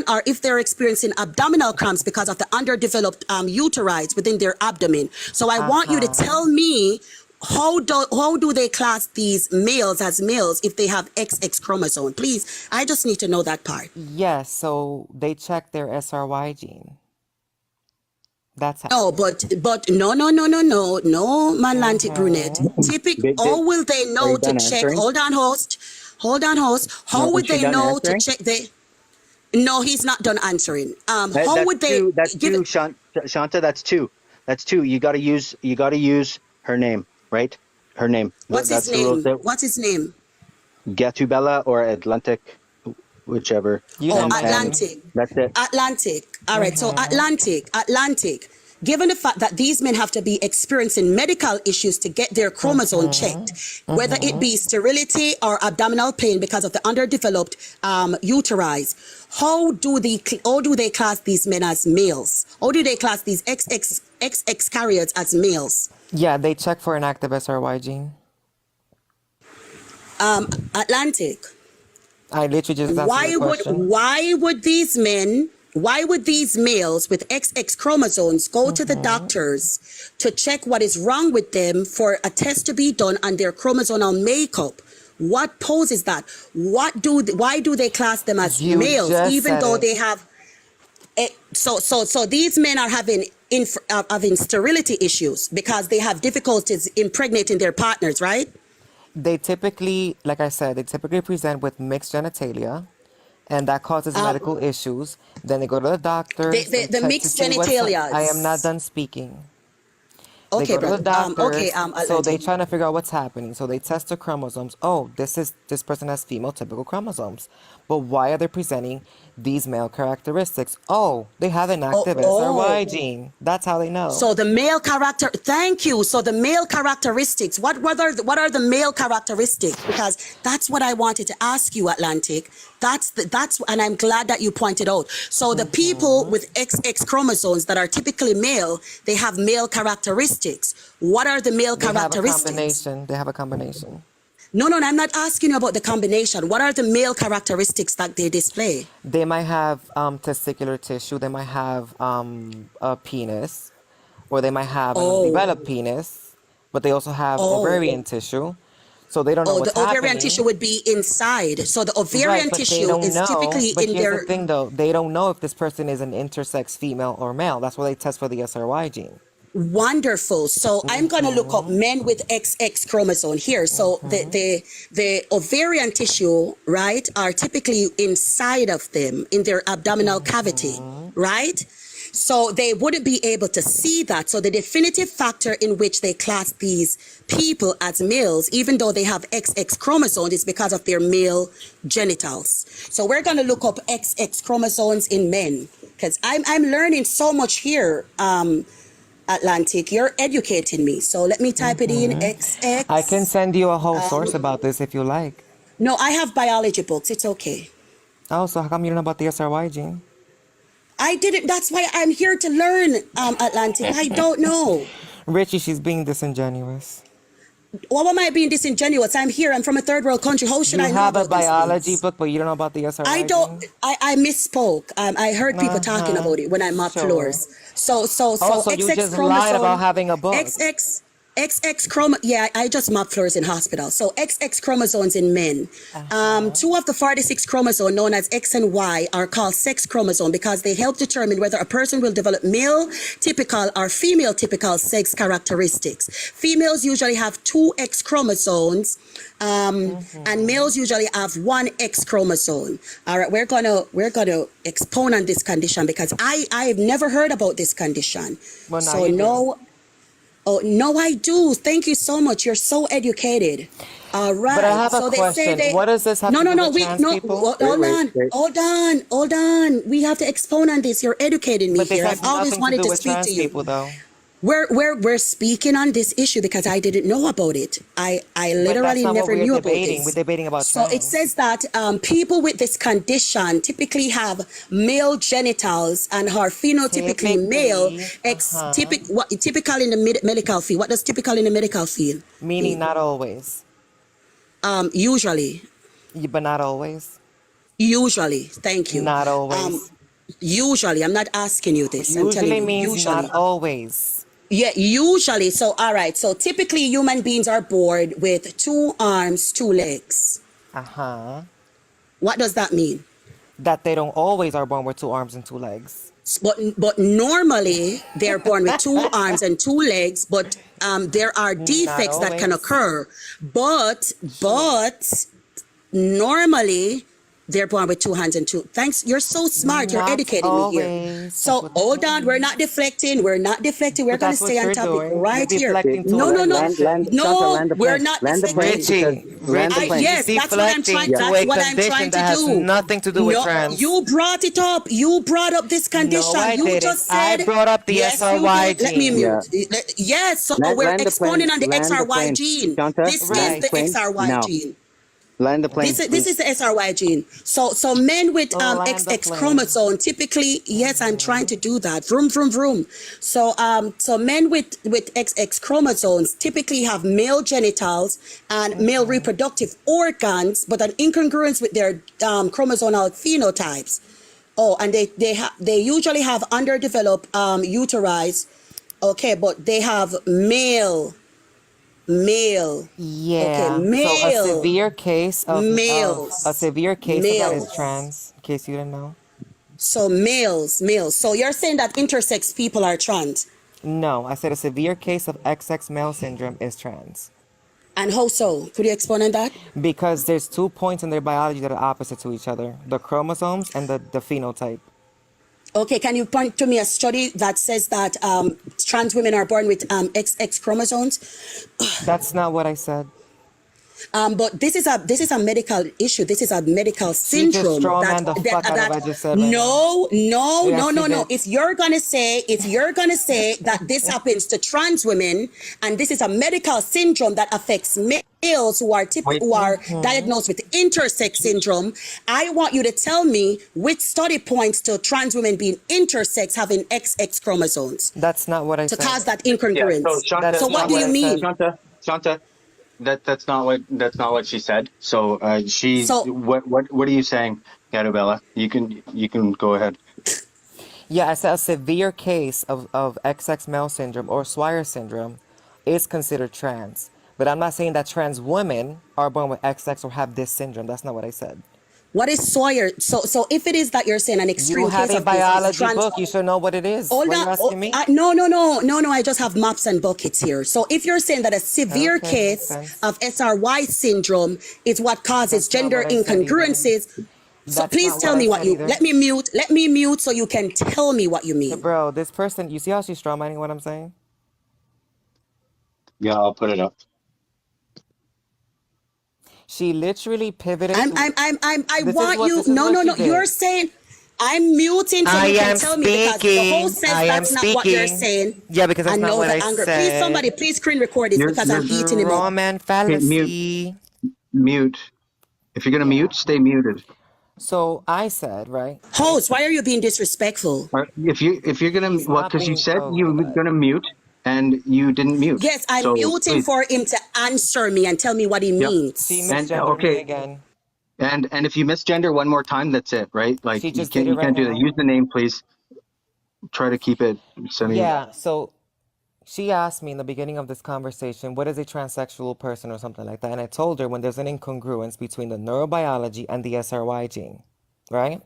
or if they're experiencing abdominal cramps because of the underdeveloped uterites within their abdomen. So I want you to tell me how do they class these males as males if they have XX chromosome? Please, I just need to know that part. Yes, so they check their SRY gene. That's how. No, but no, Manlantic brunette. How will they know to check? Hold on, host. How would they know to check the? No, he's not done answering. How would they? That's two, Shanta. That's two. You got to use her name, right? Her name. What's his name? What's his name? Gatubella or Atlantic, whichever. Atlantic. That's it. Atlantic. All right. So Atlantic. Given the fact that these men have to be experiencing medical issues to get their chromosome checked, whether it be sterility or abdominal pain because of the underdeveloped uteris, how do they class these men as males? How do they class these XX carriers as males? Yeah, they check for an active SRY gene. Atlantic. I literally just answered your question. Why would these males with XX chromosomes go to the doctors to check what is wrong with them for a test to be done on their chromosomal makeup? What poses that? Why do they class them as males even though they have? So these men are having sterility issues because they have difficulties impregnating their partners, right? They typically, like I said, present with mixed genitalia. And that causes medical issues. Then they go to the doctor. The mixed genitalia. I am not done speaking. They Okay, go to the brother. Okay, doctors, so they Atlantic. trying to figure out what's happening. So they test the chromosomes. Oh, this person has female typical chromosomes. But why are they presenting these male characteristics? Oh, they have an Oh, active oh. SRY gene. That's how they know. So the male character, thank you. So the male characteristics, what are the male characteristics? Because that's what I wanted to ask you, Atlantic. And I'm glad that you pointed out. So the people with XX chromosomes that are typically male, they have male characteristics. What are the male They have a characteristics? combination. They have a combination. No, no, I'm not asking you about the combination. What are the male characteristics that they display? They might have testicular tissue. They might have a penis, or they might have an Oh, undeveloped penis, but they also have oh. ovarian tissue. So they don't know Oh, what's the ovarian tissue happening. would be inside. So the Right, ovarian but they tissue don't is know. typically But in here's the their. thing, though. They don't know if this person is an intersex female or male. That's why they test for the SRY gene. Wonderful. So I'm going to look up men with XX chromosome here. So the ovarian tissue, right, are typically inside of them in their abdominal cavity, right? So they wouldn't be able to see that. So the definitive factor in which they class these people as males, even though they have XX chromosomes, is because of their male genitals. So we're going to look up XX chromosomes in men because I'm learning so much here. Atlantic, you're educating me. So let me type it in XX. I can send you a whole source about this if you like. No, I have biology books. It's okay. Oh, so how come you don't know about the SRY gene? I didn't. That's why I'm here to learn, Atlantic. I don't know. Richie, she's being disingenuous. Why am I being disingenuous? I'm here. I'm from a third world country. How should You I know have a about these biology things? book, but you don't know about the SRY I don't. gene? I misspoke. I heard people talking about it when I mopped Sure. floors. So Oh, so you XX just chromosome. lied about having a book. XX chromosome. Yeah, I just mopped floors in hospital. So XX chromosomes in men. Two of the 46 chromosomes, known as X and Y, are called sex chromosome because they help determine whether a person will develop male typical or female typical sex characteristics. Females usually have two X chromosomes, and males usually have one X chromosome. All right, we're gonna expound on this condition because I've never heard about this condition. Well, now So you do. no. Oh, no, I do. Thank you so much. You're so educated. All right. But I have so a they say question. they. What does this have No, to no, do no. with trans people? Hold on. We have to expound on this. You're educating me But this here. has I've always nothing to wanted do to with speak trans to you. people, though. We're speaking on this issue because I didn't know about it. I But that's literally not what never we're knew about debating. this. We're debating about So it trans. says that people with this condition typically have male genitals and are phenotypically male. Typical in the medical field. What does typical in the medical field Meaning mean? not always. Usually. But not always. Usually. Thank you. Not always. Usually. I'm not asking you this. I'm telling Usually you. means Usually. not always. Yeah, usually. So, all right. So, typically, human beings are born with two arms, two legs. Uh-huh. What does that mean? That they don't always are born with two arms and two legs. But normally, they're born with two arms and two legs, but there are defects that can always. occur. But normally, they're born with two hands and two. Thanks. You're so smart. You're Not educating me here. always. So hold on. We're not deflecting. We're not deflecting. We're But going to that's what stay on you're topic doing. right You're here. deflecting to No, a no, no. condition. No, we're not deflecting. Richie, Yes, you're that's what I'm trying. deflecting to That's a what I'm condition trying that to has do. nothing to do with No, trans. you brought it up. You brought up this condition. No, I You didn't. just said. I brought up the Yes, you SRY did. Let me gene. mute. Yes, so we're expounding on the XRY gene. This is the XRY gene. Land the plane. This is the SRY gene. So men with land the XX plane. chromosome typically, yes, I'm trying to do that. Vroom vroom vroom. So men with XX chromosomes typically have male genitals and male reproductive organs, but an incongruence with their chromosomal phenotypes. Oh, and they usually have underdeveloped uteri. Okay, but they have male. Yeah. Okay, male. So a severe case of Males. a severe case of that is Males. trans. In case you didn't know. So males. So you're saying that intersex people are trans? No, I said a severe case of XX male syndrome is trans. And how so? Could you explain on that? Because there's 2 points in their biology that are opposite to each other: the chromosomes and the phenotype. Okay, can you point to me a study that says that trans women are born with XX chromosomes? That's not what I said. But this is a medical issue. This is a medical She just syndrome straw that man the fuck out of what I just said right now. no. Yes, she did. If you're gonna say that this happens to trans women and this is a medical syndrome that affects males who are diagnosed with intersex syndrome, I want you to tell me which study points to trans women being intersex having XX chromosomes That's not what I to said. cause that Yeah. incongruence. So Shanta, So what do you mean? Shanta, that's not what she said. So So what are you saying, Gabriella? You can go ahead. Yeah, I said a severe case of XX male syndrome or Swyer syndrome is considered trans. But I'm not saying that trans women are born with XX or have this syndrome. That's not what I said. what is Sawyer? So if it is that you're saying an You extreme have case a of this is biology trans. book. You should know what it is. Hold Why are on. you asking me? No. I just have maps and buckets here. So if you're saying that a severe Okay, makes case sense. of SRY syndrome is what causes That's not gender what I said either. incongruences, so That's please not tell what I me what said you. either. Let me mute so you can tell me what you mean. Bro, this person, you see how she's straw manning what I'm saying? Yeah, I'll put it up. She literally pivoted I to want you. this is what No. she You're did. saying I'm muting so I you can am tell me because the host speaking. says I am that's not what you're speaking. saying. Yeah, because I that's not know what the I anger. Please, somebody, said. please screen record this because I'm eating him up. Straw man Okay, fallacy. mute. If you're gonna mute, stay muted. So I said, right? Host, why are you being disrespectful? If you're gonna He's well, not because you being. said Oh you my were god. gonna mute and you didn't mute. Yes, I'm So muting please, for him to answer me and tell me what he yep. She means. And misgendered me okay, again. and if you misgender one more time, that's it, right? Like She you just did it you right can't do that. now. Use the name, please. Try to keep it semi. Yeah, so she asked me in the beginning of this conversation, what is a transsexual person or something like that? And I told her when there's an incongruence between the neurobiology and the SRY gene, right?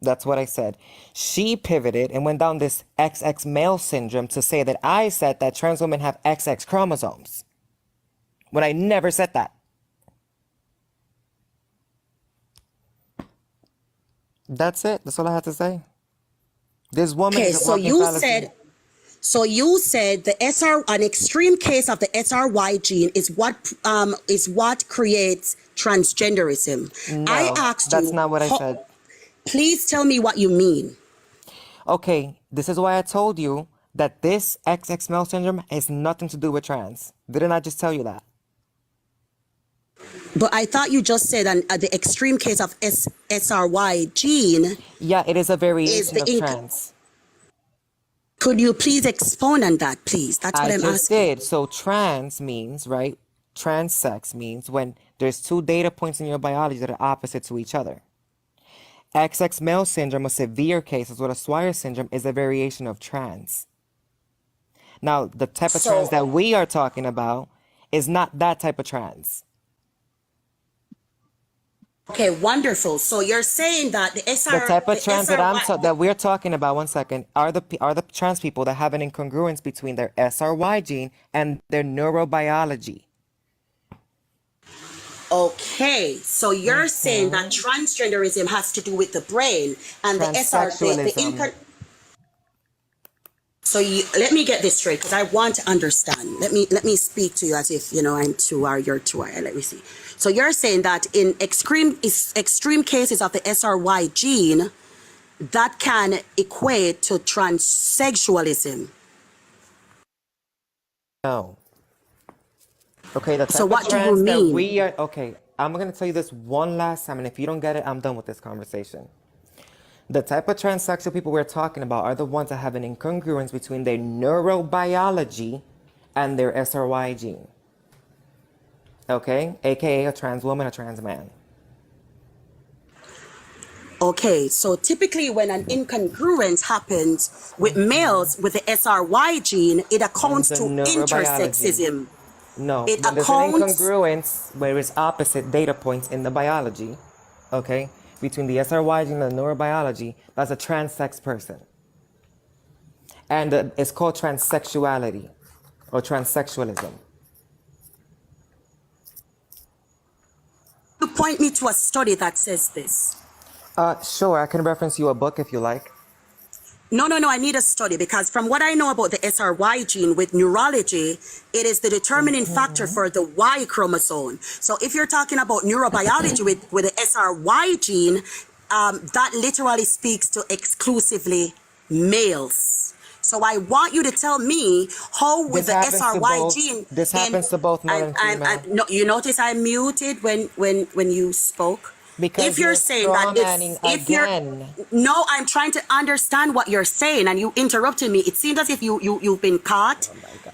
That's what I said. She pivoted and went down this XX male syndrome to say that I said that trans women have XX chromosomes when I never said that. That's it. That's all I had to say. This woman Okay, is a walking fallacy. so you said an extreme case of the SRY gene is what creates transgenderism. I No, asked that's you, not what I said. please tell me what you mean. Okay, this is why I told you that this XX male syndrome has nothing to do with trans. Didn't I just tell you that? But I thought you just said the extreme case of SRY gene Yeah, it is a is variation the of trans. Could you please expound on that, please? That's what I I'm just asking. did. So trans means, right? Trans sex means when there's two data points in your biology that are opposite to each other. XX male syndrome, a severe case, is what a Swyer syndrome is a variation of trans. Now, the type of trans So, that we are talking about is not that type of trans. okay, wonderful. So you're saying that The type of the trans that SRY, that we're talking about, one second, are the trans people that have an incongruence between their SRY gene and their neurobiology. okay, so you're saying that transgenderism has to do with the brain and the Transsexualism. So let me get this straight because I want to understand. Let me speak to you as if I'm 2R, you're 2R. Let me see. So you're saying that in extreme cases of the SRY gene, that can equate to transsexualism. No. Okay, the So type of what do you trans that mean? we are. Okay, I'm gonna tell you this one last time, and if you don't get it, I'm done with this conversation. The type of transsexual people we're talking about are the ones that have an incongruence between their neurobiology and their SRY gene. Okay? AKA a trans woman, a trans man. Okay, so typically when an incongruence happens with males with the SRY gene, it accounts The to neurobiology. intersexism. No, It when there's an accounts. incongruence where it's opposite data points in the biology, okay, between the SRY gene and the neurobiology, that's a transsex person. And it's called transsexuality or transsexualism. You point me to a study that says this. Sure, I can reference you a book if you like. No, no, no. I need a study because from what I know about the SRY gene with neurology, it is the determining factor for the Y chromosome. So if you're talking about neurobiology with the SRY gene, that literally speaks to exclusively males. So I want you to tell me how with This the happens to SRY both. gene. This happens to both male and female. No, you notice I muted when you spoke. Because If you're you're saying that strawmanning if you're again. no, I'm trying to understand what you're saying, and you interrupted me. It seems as if you've been caught,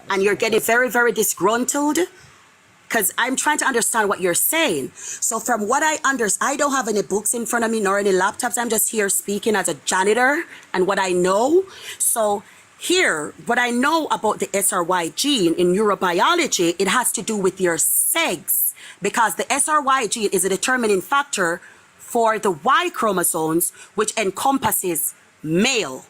and you're getting very very disgruntled. Because I'm trying to understand what you're saying. So from what I understand, I don't have any books in front of me nor any laptops. I'm just here speaking as a janitor and what I know. So here, what I know about the SRY gene in neurobiology, it has to do with your sex. Because the SRY gene is a determining factor for the Y chromosomes, which encompasses male.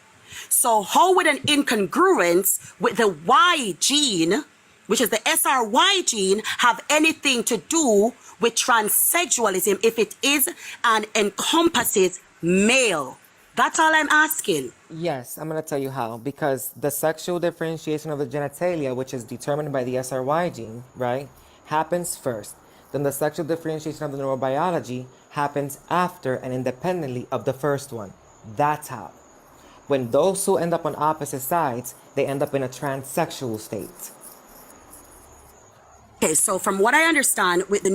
So how would an incongruence with the Y gene, which is the SRY gene, have anything to do with transsexualism if it is and encompasses male? That's all I'm asking. Yes, I'm going to tell you how. Because the sexual differentiation of the genitalia, which is determined by the SRY gene, right, happens first. Then the sexual differentiation of the neurobiology happens after and independently of the first one. That's how. When those who end up on opposite sides, they end up in a transsexual state. Okay, so from what I understand with the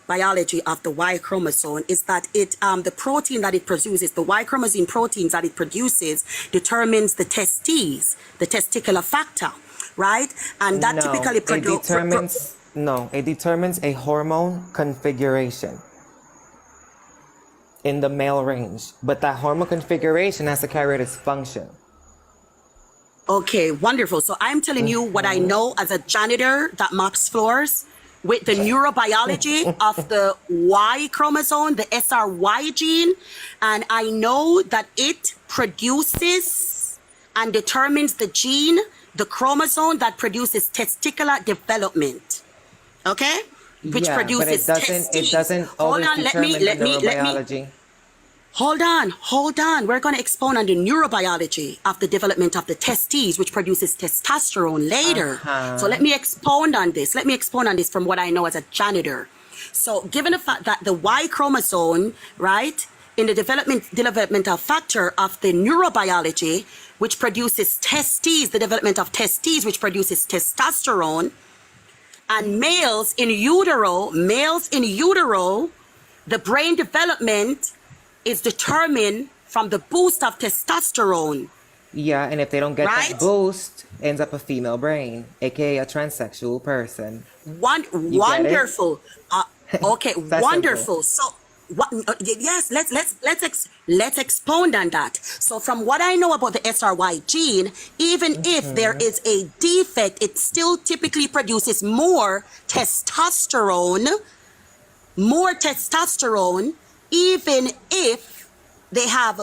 biology of the Y chromosome is that it the protein that it produces, the Y chromosome proteins that it produces, determines the testes, the testicular factor, right? And that typically it determines a hormone configuration in the male range, but that hormone configuration has to carry its function. Okay, wonderful. So I'm telling you what I know as a janitor that mops floors with the neurobiology of the Y chromosome, the SRY gene, and I know that it produces and determines the gene, the chromosome that produces testicular development. Okay? Which produces testes. It doesn't always determine the neurobiology. Hold on. We're going to expound on the neurobiology of the development of the testes, which produces testosterone later. So let me expound on this. From what I know as a janitor. So given the fact that the Y chromosome, right, in the developmental factor of the neurobiology, which produces testes, the development of testes, which produces testosterone, and males in utero, the brain development is determined from the boost of testosterone. Yeah, and if they don't get that boost, ends up a female brain, aka a transsexual person. Wonderful. Okay, wonderful. Simple. So, yes, let's expound on that. So, from what I know about the SRY gene, even if there is a defect, it still typically produces more testosterone, even if they have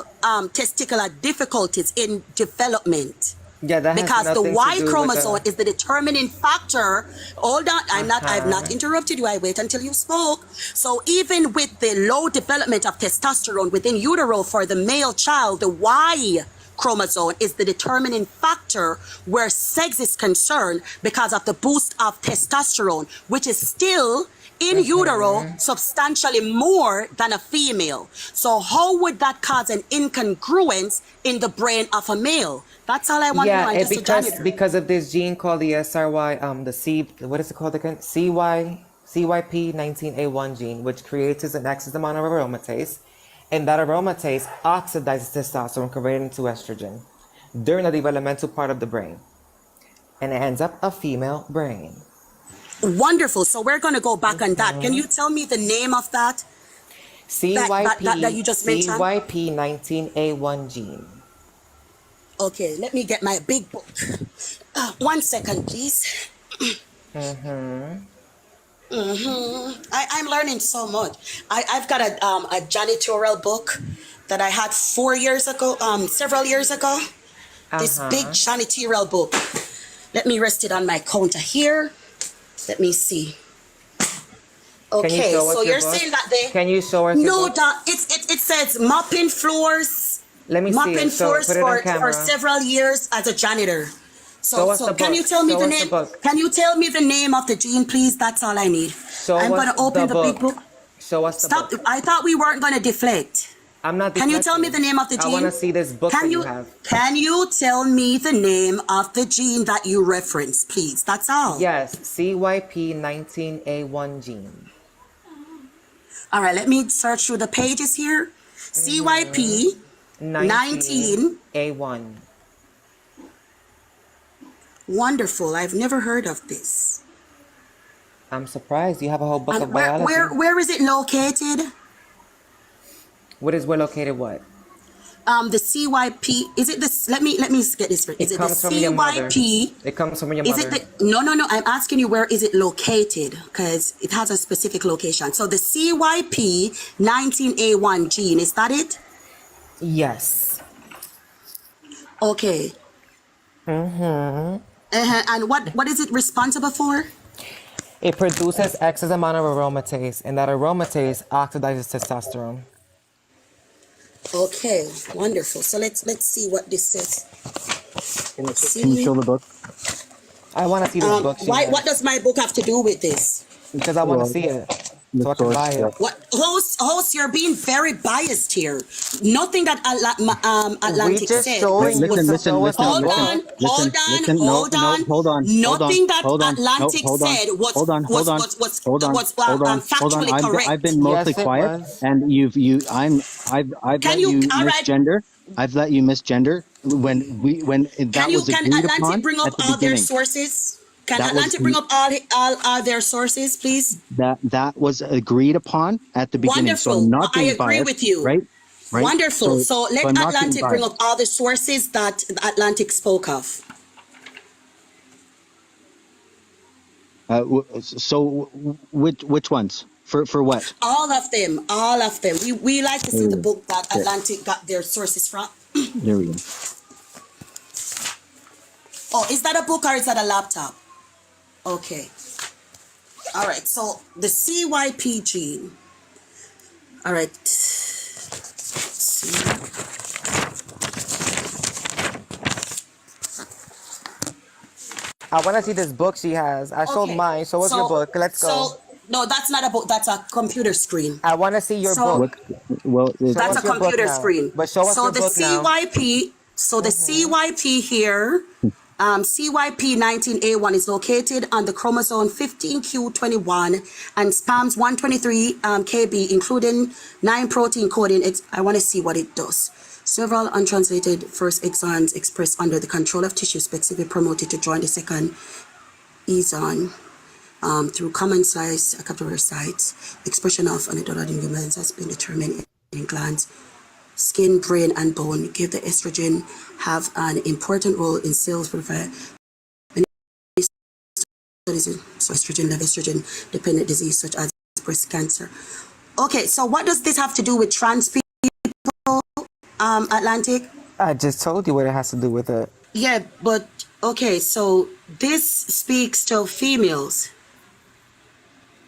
testicular difficulties in development. Yeah, that has because the nothing Y to do chromosome with is the determining factor. Hold on, I've not interrupted you. I wait until you spoke. So even with the low development of testosterone within utero for the male child, the Y chromosome is the determining factor where sex is concerned because of the boost of testosterone, which is still in utero substantially more than a female. So how would that cause an incongruence in the brain of a male? That's all I want to know. Because of this gene called the SRY, what is it called again? CYP19A1 gene, which creates an excess amount of aromatase, and that aromatase oxidizes testosterone, converting it into estrogen during the developmental part of the brain, and it ends up a female brain. Wonderful. So we're going to go back on that. Can you tell me the name of that? That you just mentioned? CYP19A1 gene. Okay, let me get my big book. 1 second, please. I'm learning so much. I've got a janitorial book that I had several years ago. This big janitorial book. Let me rest it on my counter here. Let me see. Okay, so you're saying that they... Can you show us your book? No, it says mopping floors Let me see mopping it. So force put it on for camera. several years as a janitor. Show us So the can you book. tell me Show the us the name? book. Can you tell me the name of the gene, please? That's all I need. I'm Show going us to open the the big book. book. Show us the Stop. book. I thought we weren't going to deflect. I'm not Can you tell me deflecting. the name of the I want to gene? see this book that you have. Can you tell me the name of the gene that you reference, please? That's all. Yes, CYP19A1 gene. All right, let me search through the pages here. CYP 19. A1. Wonderful. I've never heard of this. I'm surprised. You have a whole book And of biology. where is it located? Where located what? The CYP, is it this? Let me get this straight. Is it the CYP? It comes from your Is mother. it the, no, I'm asking you where is it located? Because it has a specific location. So the CYP 19A1 gene, is that it? Yes. Okay. And what is it responsible for? It produces excess amount of aromatase, and that aromatase oxidizes testosterone. Okay, wonderful. So let's see what this says. Can you show the book? I want to see this book. What does my book have to do with this? Because I want to see it. So I can buy it. What host? You're being very biased here. Nothing that Atlantic said. Hold on. Nothing that Atlantic said was factually correct. I've been mostly quiet, and I've let you misgender. I've let you misgender when that was agreed upon Atlantic bring up at the all their beginning. sources? Can Atlantic bring up all their sources, please? That was agreed upon at the beginning. Wonderful. So I'm not being I agree biased, with you. Right? Wonderful. So let I'm not being Atlantic bring biased. up all the sources that Atlantic spoke of. So which ones? For what? All of them. We like to see the book that Atlantic got their sources from. There we go. Oh, is that a book or is that a laptop? Okay. All right. So the CYP gene. All right. I want to see this book she has. I showed mine. So what's your book? Let's go. No, that's not a book. That's a computer screen. I want to see your book. That's a computer screen. But show us your book now. So the CYP here, CYP 19A1 is located on the chromosome 15q21 and spans 123 kb, including 9 protein coding. I want to see what it does. Several untranslated first exons expressed under the control of tissue specifically promoted to join the second exon. Through common size capillary sites, expression of anecdotal in humans has been determined in glands, skin, brain, and bone. Give the estrogen have an important role in cells provide estrogen level, estrogen dependent disease such as breast cancer. Okay, so what does this have to do with trans people, Atlantic? I just told you what it has to do with it. Yeah, but okay, so this speaks to females.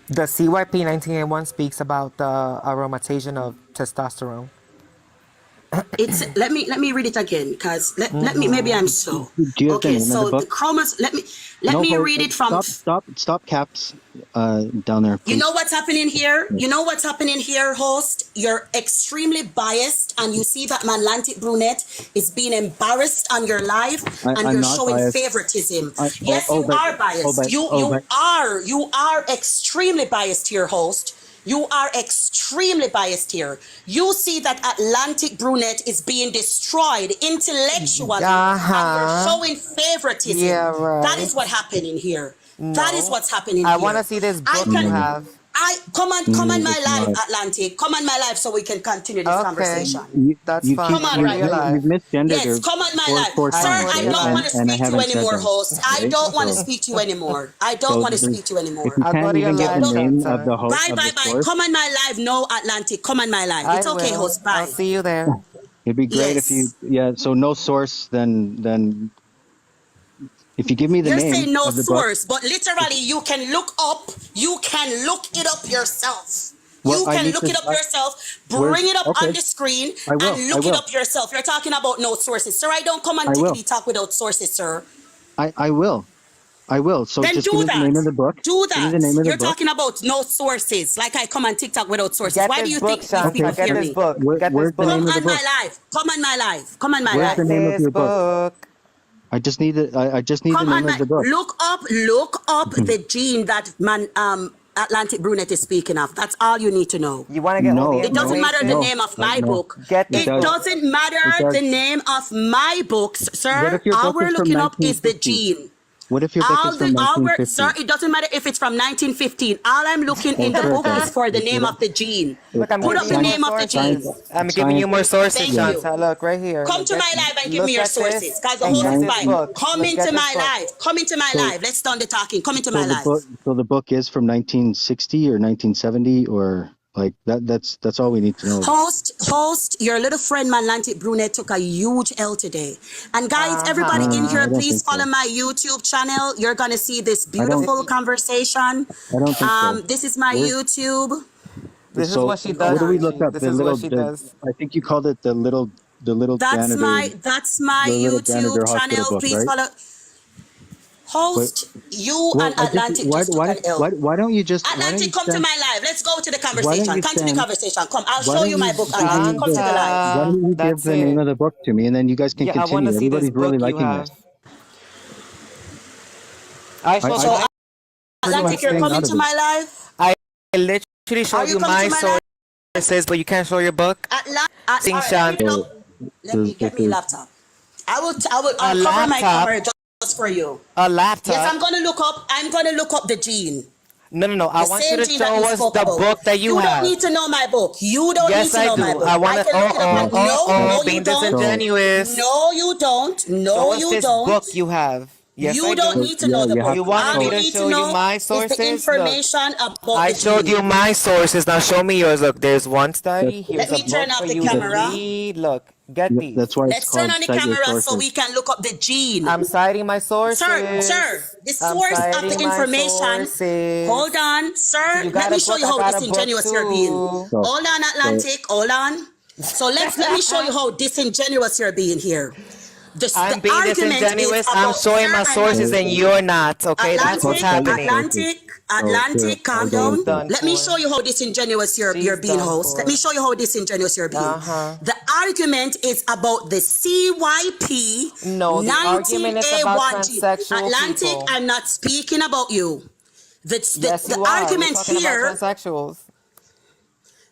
The CYP19A1 speaks about the aromatization of testosterone. It's let me read it again because let me maybe I'm slow. Do you have Okay, another so book? the chromos let me read it from. Stop caps down there. Please. You know what's happening here? You know what's happening here, host? You're extremely biased, and you see that Atlantic brunette is being embarrassed on your live, and I'm you're not showing biased. Yes, you are biased. You are extremely biased here, host. You are extremely biased here. You see that Atlantic brunette is being destroyed intellectually, and you're showing favoritism. Yeah, right. That is what's happening here. No. That is what's happening I here. want to see this book you have. Come on my live, Atlantic. Come on my live so we can continue this conversation. That's fine. Come on, right? You've misgendered Yes, come on my live. Sir, I don't want to speak to you anymore, host. I don't want to speak to you anymore. I don't want to speak to you anymore. If you can't even get the name of the host Bye. Come on my live. No, Atlantic. Come on my live. It's okay, host. Bye. I'll see you there. It'd be great if you, so no source, then if you give me the You're name saying no of the source, but literally you can look it up yourself. Well, You I can need look to. it up yourself, Where's bring it up on okay? the screen, I will. and I look it will. up yourself. You're talking about no sources. Sir, I don't come on I will. Tickety Talk without sources, sir. I will. I will. So Then just give do me the that. name of the book. Do Give me the that. name of the You're book. talking about no sources, like I come on TikTok without sources. Get Why do this you book, think these Okay. people Shanta. Get fear this me? book. Get this Where's the book. name Come of the on my book? live. Come on my live. Come on my Where's the Get live. name of this your book? book. I just need it. I just need the Come name on of my the book. look up the gene that man Atlantic Brunette is speaking of. That's all you need to know. You want to get all the It doesn't matter the information? name of my no. book. Get It this It does. book. doesn't matter It does. the name of my books, What sir. if your All book we're is from looking up is the 1950? gene. What if your book is from Sir, 1950? it doesn't matter if it's from 1915. All I'm looking in the book is Perfect. for the name of the gene. Look, I'm Put giving up you the more name of the sources. gene. I'm giving you more sources, Thank you. Shanta. Look, right here. Come Look, to my live and give look me your at sources. this Because the and host get is this fine. book. Come Let's into get this my book. live. Come into my So, live. Let's done the talking. Come into so my the live. book. So the book is from 1960 or 1970 or like that. That's all we need to know. Host, your little friend Atlantic Brunette took a huge L today. And guys, everybody in I here, don't please think follow so. my YouTube channel. You're gonna see this I don't. beautiful conversation. I don't think so. This is my Where's YouTube. This is so? what she Hold does, What do we on. look Richie. up? This is what she The does. I think you called it the little That's janitor, my the little YouTube janitor hospital channel. book, Please right? follow. But Host, you well, and Atlantic just took an L. why don't you Atlantic, come to stand? my live. Let's go to the Why don't conversation. you Continue the stand? conversation. Come, I'll Why show don't you you my book, give me Atlantic. Come to the live. why Shanta. don't you give That's the name it. of the book to me, and then you guys can Yeah, I want to continue. see this Everybody's really book you liking have. this. I showed So, my Atlantic, you're staying coming out of to my it. live? I literally Are showed you you coming my to my live? sources, but you can't show your book. All Sing right, let me Shanta. look. Let me get me a laptop. A I'll cover my laptop. camera just for you. A Yes, laptop. I'm gonna look up the gene. No. I The want you same to gene that show you us spoke the about. book that you You don't have. need to know my book. You don't need Yes, to I know my do. book. I I want to. can look it up. No, you Being don't. disingenuous. No, you don't. Show No, us you this don't. book you have. Yes, I You don't do. need to know the You book. have You wanted All me you to need show to you know my is the sources? Look, information about I the showed you gene. my sources. Now show me yours. Look, there's one that's study. Let Here's a me turn book off for the you to camera. read. Look, get these. that's why it's Let's turn called on the Cite Your camera so Sources. we can look up the gene. I'm citing my Sir, sources. the I'm source of the citing my information. sources. Hold on, So sir. you Let got a me show book. you I how got a book disingenuous you're being. too. Hold on, Atlantic. Hold on. So let me show you how disingenuous you're being here. I'm The being argument is disingenuous. I'm about, showing sir, my sources and you're not. Okay, that's what's happening. Atlantic, calm She's down. done Let me for. show you how disingenuous you're She's being, done host. Let for. me show you how disingenuous you're being. Uh-huh. The argument is about the CYP No, the argument is about 19A1G. transsexual Atlantic, people. I'm not speaking about you. Yes, The you are. You're argument talking about here, transsexuals.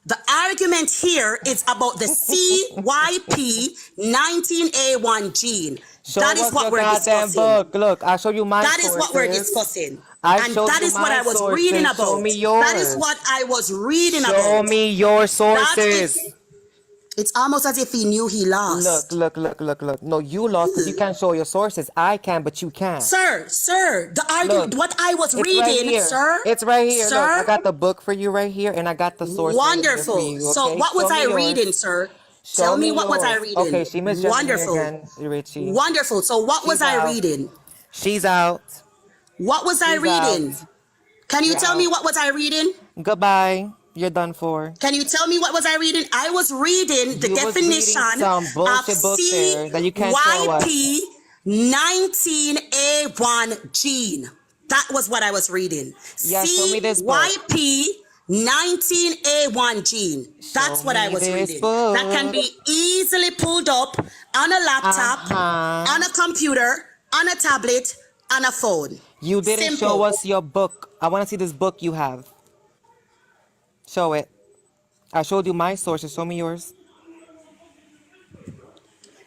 the argument here is about the CYP 19A1 gene. Show That is us what your we're goddamn discussing. book. Look, I'll show you my That is sources. what we're discussing. I And showed that you is what my I was sources. reading Show about. me yours. That is what I was reading about. Show me your That sources. it's almost as if he knew he lost. Look. No, you lost because you can't show your sources. I can, but you can't. Sir, the argument, Look, what I was it's reading, right here. sir. It's right here. Sir, Look, I got the book for you right here, and I got the source right here for wonderful. you. So Okay, what was show me I yours. reading, sir? Show Tell me me what was I yours. reading? Okay, she misjudged me Wonderful. again, Richie. Wonderful. So what was She's I out. reading? She's out. What was I She's reading? out. Can you You're tell me out. what was I reading? Goodbye. You're done for. Can you tell me what was I reading? I was reading the You was reading definition some of bullshit book there that you can't show us. CYP 19A1 gene. That was what I was reading. Yeah, show me this book. CYP 19A1 gene. That's what I me was this reading. book. That can be easily pulled up on a laptop, on a computer, on a tablet, on a phone. You didn't Simple. show us your book. I want to see this book you have. Show it. I showed you my sources. Show me yours.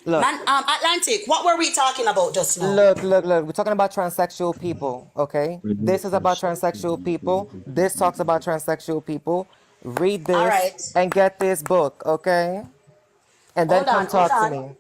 Look. Man, Atlantic, what were we talking about just now? Look. We're talking about transsexual people, okay? This is about transsexual people. This talks about transsexual people. Read this All right. and get this book, okay? And then Hold on, come talk hold to on. me.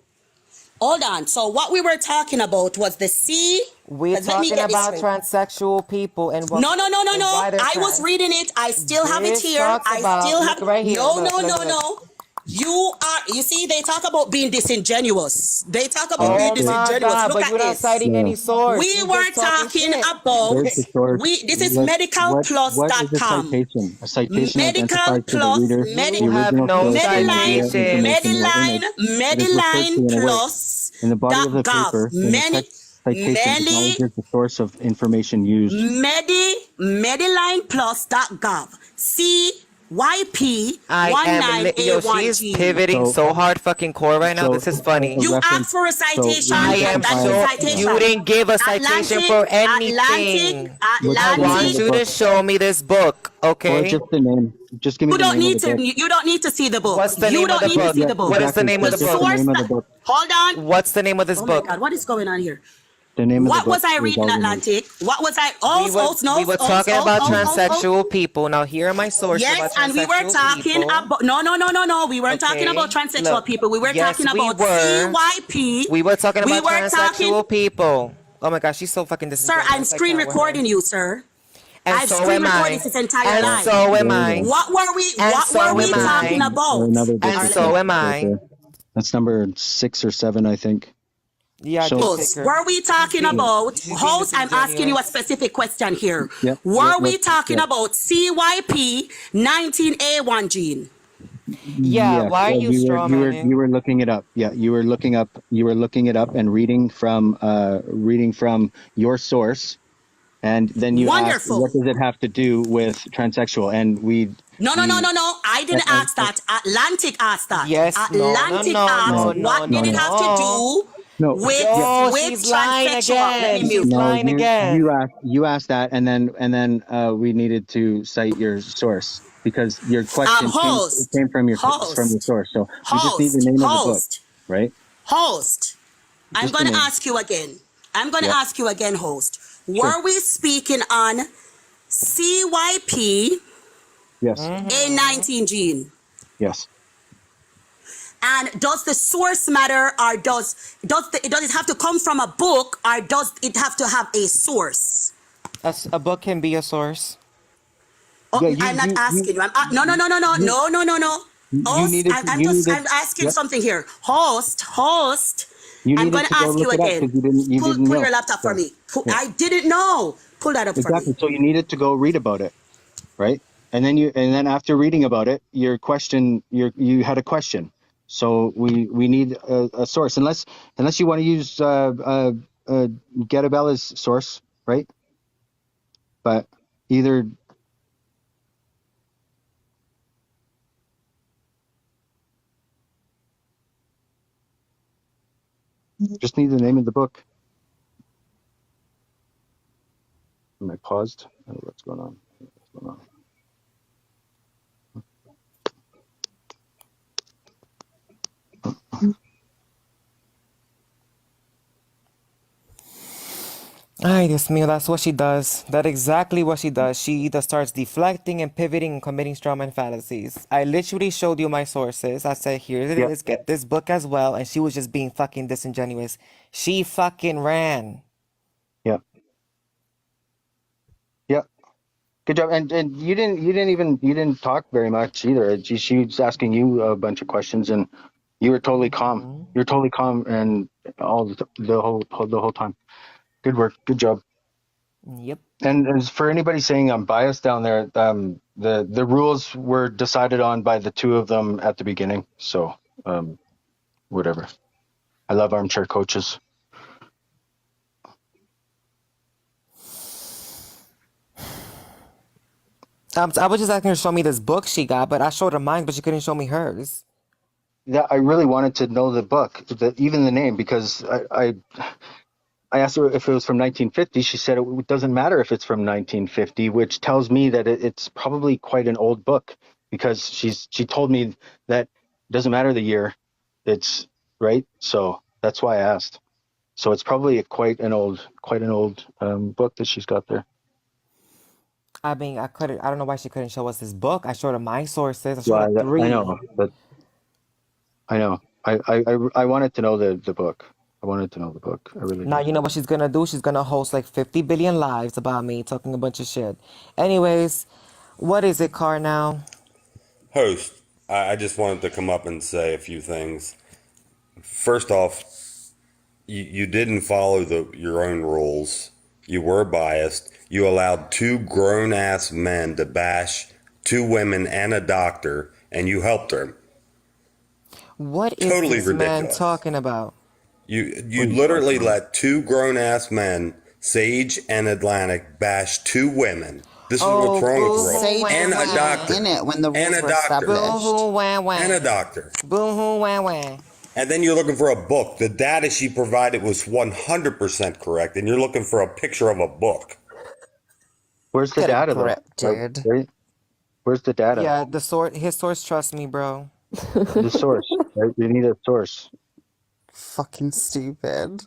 Hold on. So what we were talking about was the C. We're let me talking get this about straight. transsexual people and what. No. and why they're I was trans. reading it. I still have it This here. talks I about- still look have. right here. No, Look. You see, they talk about being disingenuous. They talk about being Oh my disingenuous. God, Look but at you're not this. citing any source. We You're were just talking talking shit. about, Where's the source? this is What is a medicalplus.com. citation? A citation Medical identifies to the plus, reader You the have original no source and idea, citation. information, or image that is referred to Mediline in a work. plus In the body dot of the gov. paper, when the text citation Medi, acknowledges the source of information used. Mediline plus dot gov. CYP I am yo, she's 19A1G. pivoting So, so hard fucking core right now. This is funny. You asked reference. for a So citation. when I you am That's a so compile, you citation. didn't give a citation for anything. what's I the name of want the you Atlantic. to book, show me this book, or okay? just the name? Just give me You the don't name of need the to. book. You don't need to see the book. What's the You name of don't the need to book? see the book. What is the Exactly. name So of the The just book? the source. name of the book. Hold on. What's the name of this Oh my book? God, what is going on here? The name of the What book was I is reading, all we need. Atlantic? What was I? We were talking about transsexual people. Now here are my sources Yes, about and we were transsexual talking people. about no. We weren't talking about Okay, transsexual look. people. We were Yes, talking we about were. CYP. We were talking We about were talking, transsexual people. Oh my gosh, she's so fucking sir. I'm disingenuous. I screen can't with her. recording you, sir. And I've so screen am recorded I. this entire And live. so am There you I. go. And What so were we am talking I. about? Another And disrespect so am right I. there. That's number 6 or 7, I think. Yeah, So, just pick her. Were we talking about She's being host? I'm asking you a disingenuous. specific question here. yep. Were we talking Yep. about CYP 19A1 gene? Yeah, Yes, why are you straw you manning? were looking it up. Yeah, you were looking it up and reading from your source, and then you asked, Wonderful. what does it have to do with transsexual? And No. I didn't ask that. Atlantic asked that. Yes, Atlantic asked, what did it have to do no, Yo, with she's lying transsexual? Let me again. She's mute. no, lying again. you asked that, and then we needed to cite your source because your question Host, came from your host, source. So we just need the host, name of the book, host, right? host. I'm Just the going to name. ask you again. Yep. Host. Sure. Were we speaking on CYP Yes. A19 gene? Yes. And does the source matter, or does it have to come from a book, or does it have to have a source? A book can be a source. Oh, I'm not asking you. No. Host, I'm asking something here. Host. You I'm needed going to to go ask you look it up again. because you didn't Pull know. your laptop for So, me. yeah. I didn't know. Pull that up for me. Exactly. So you needed to go read about it, right? And then after reading about it, you had a question. So we need a source, unless you want to use Getabella's source, right? But either just need the name of the book. Am I paused? What's going on? Ay, Dios mío, that's what she does. That's exactly what she does. She either starts deflecting and pivoting and committing strawman fallacies. I literally showed you my sources. I said, here it is, get this book as well. And she was just being fucking disingenuous. She fucking ran. Yeah. Yeah. Good job. And you didn't talk very much either. She was asking you a bunch of questions, and you were totally calm. You're totally calm, and all the whole time. Good work. Good job. Yep. And as for anybody saying I'm biased down there, the rules were decided on by the two of them at the beginning. So whatever. I love armchair coaches. I was just asking her to show me this book she got, but I showed her mine, but she couldn't show me hers. Yeah, I really wanted to know the book, even the name, because I asked her if it was from 1950. She said it doesn't matter if it's from 1950, which tells me that it's probably quite an old book, because she told me that it doesn't matter the year, it's right. So that's why I asked. So it's probably quite an old book that she's got there. I mean, I don't know why she couldn't show us this book. I showed her my sources. I showed her 3. I know, but I know. I wanted to know the book. I wanted to know the book. I really Now, did. you know what she's gonna do? She's gonna host like 50 billion lives about me talking a bunch of shit. Anyways, what is it, Car now? Host, I just wanted to come up and say a few things. First off, you didn't follow your own rules. You were biased. You allowed two grown-ass men to bash two women and a doctor, and you helped her. What is Totally this man ridiculous. talking about? You literally let two grown-ass men, Sage and Atlantic, bash two women. This is what's wrong with the world. Sage And a wasn't doctor. in it when the And rules a were doctor. established. Boo-hoo, wah, wah. And a doctor. Boo-hoo, wah, wah. And then you're looking for a book. The data she provided was 100% correct, and you're looking for a picture of a book. Where's the Get a data, grip, though? dude. Where's the data? Yeah, his source trusts me, bro. The source. Right? You need a source. Fucking stupid.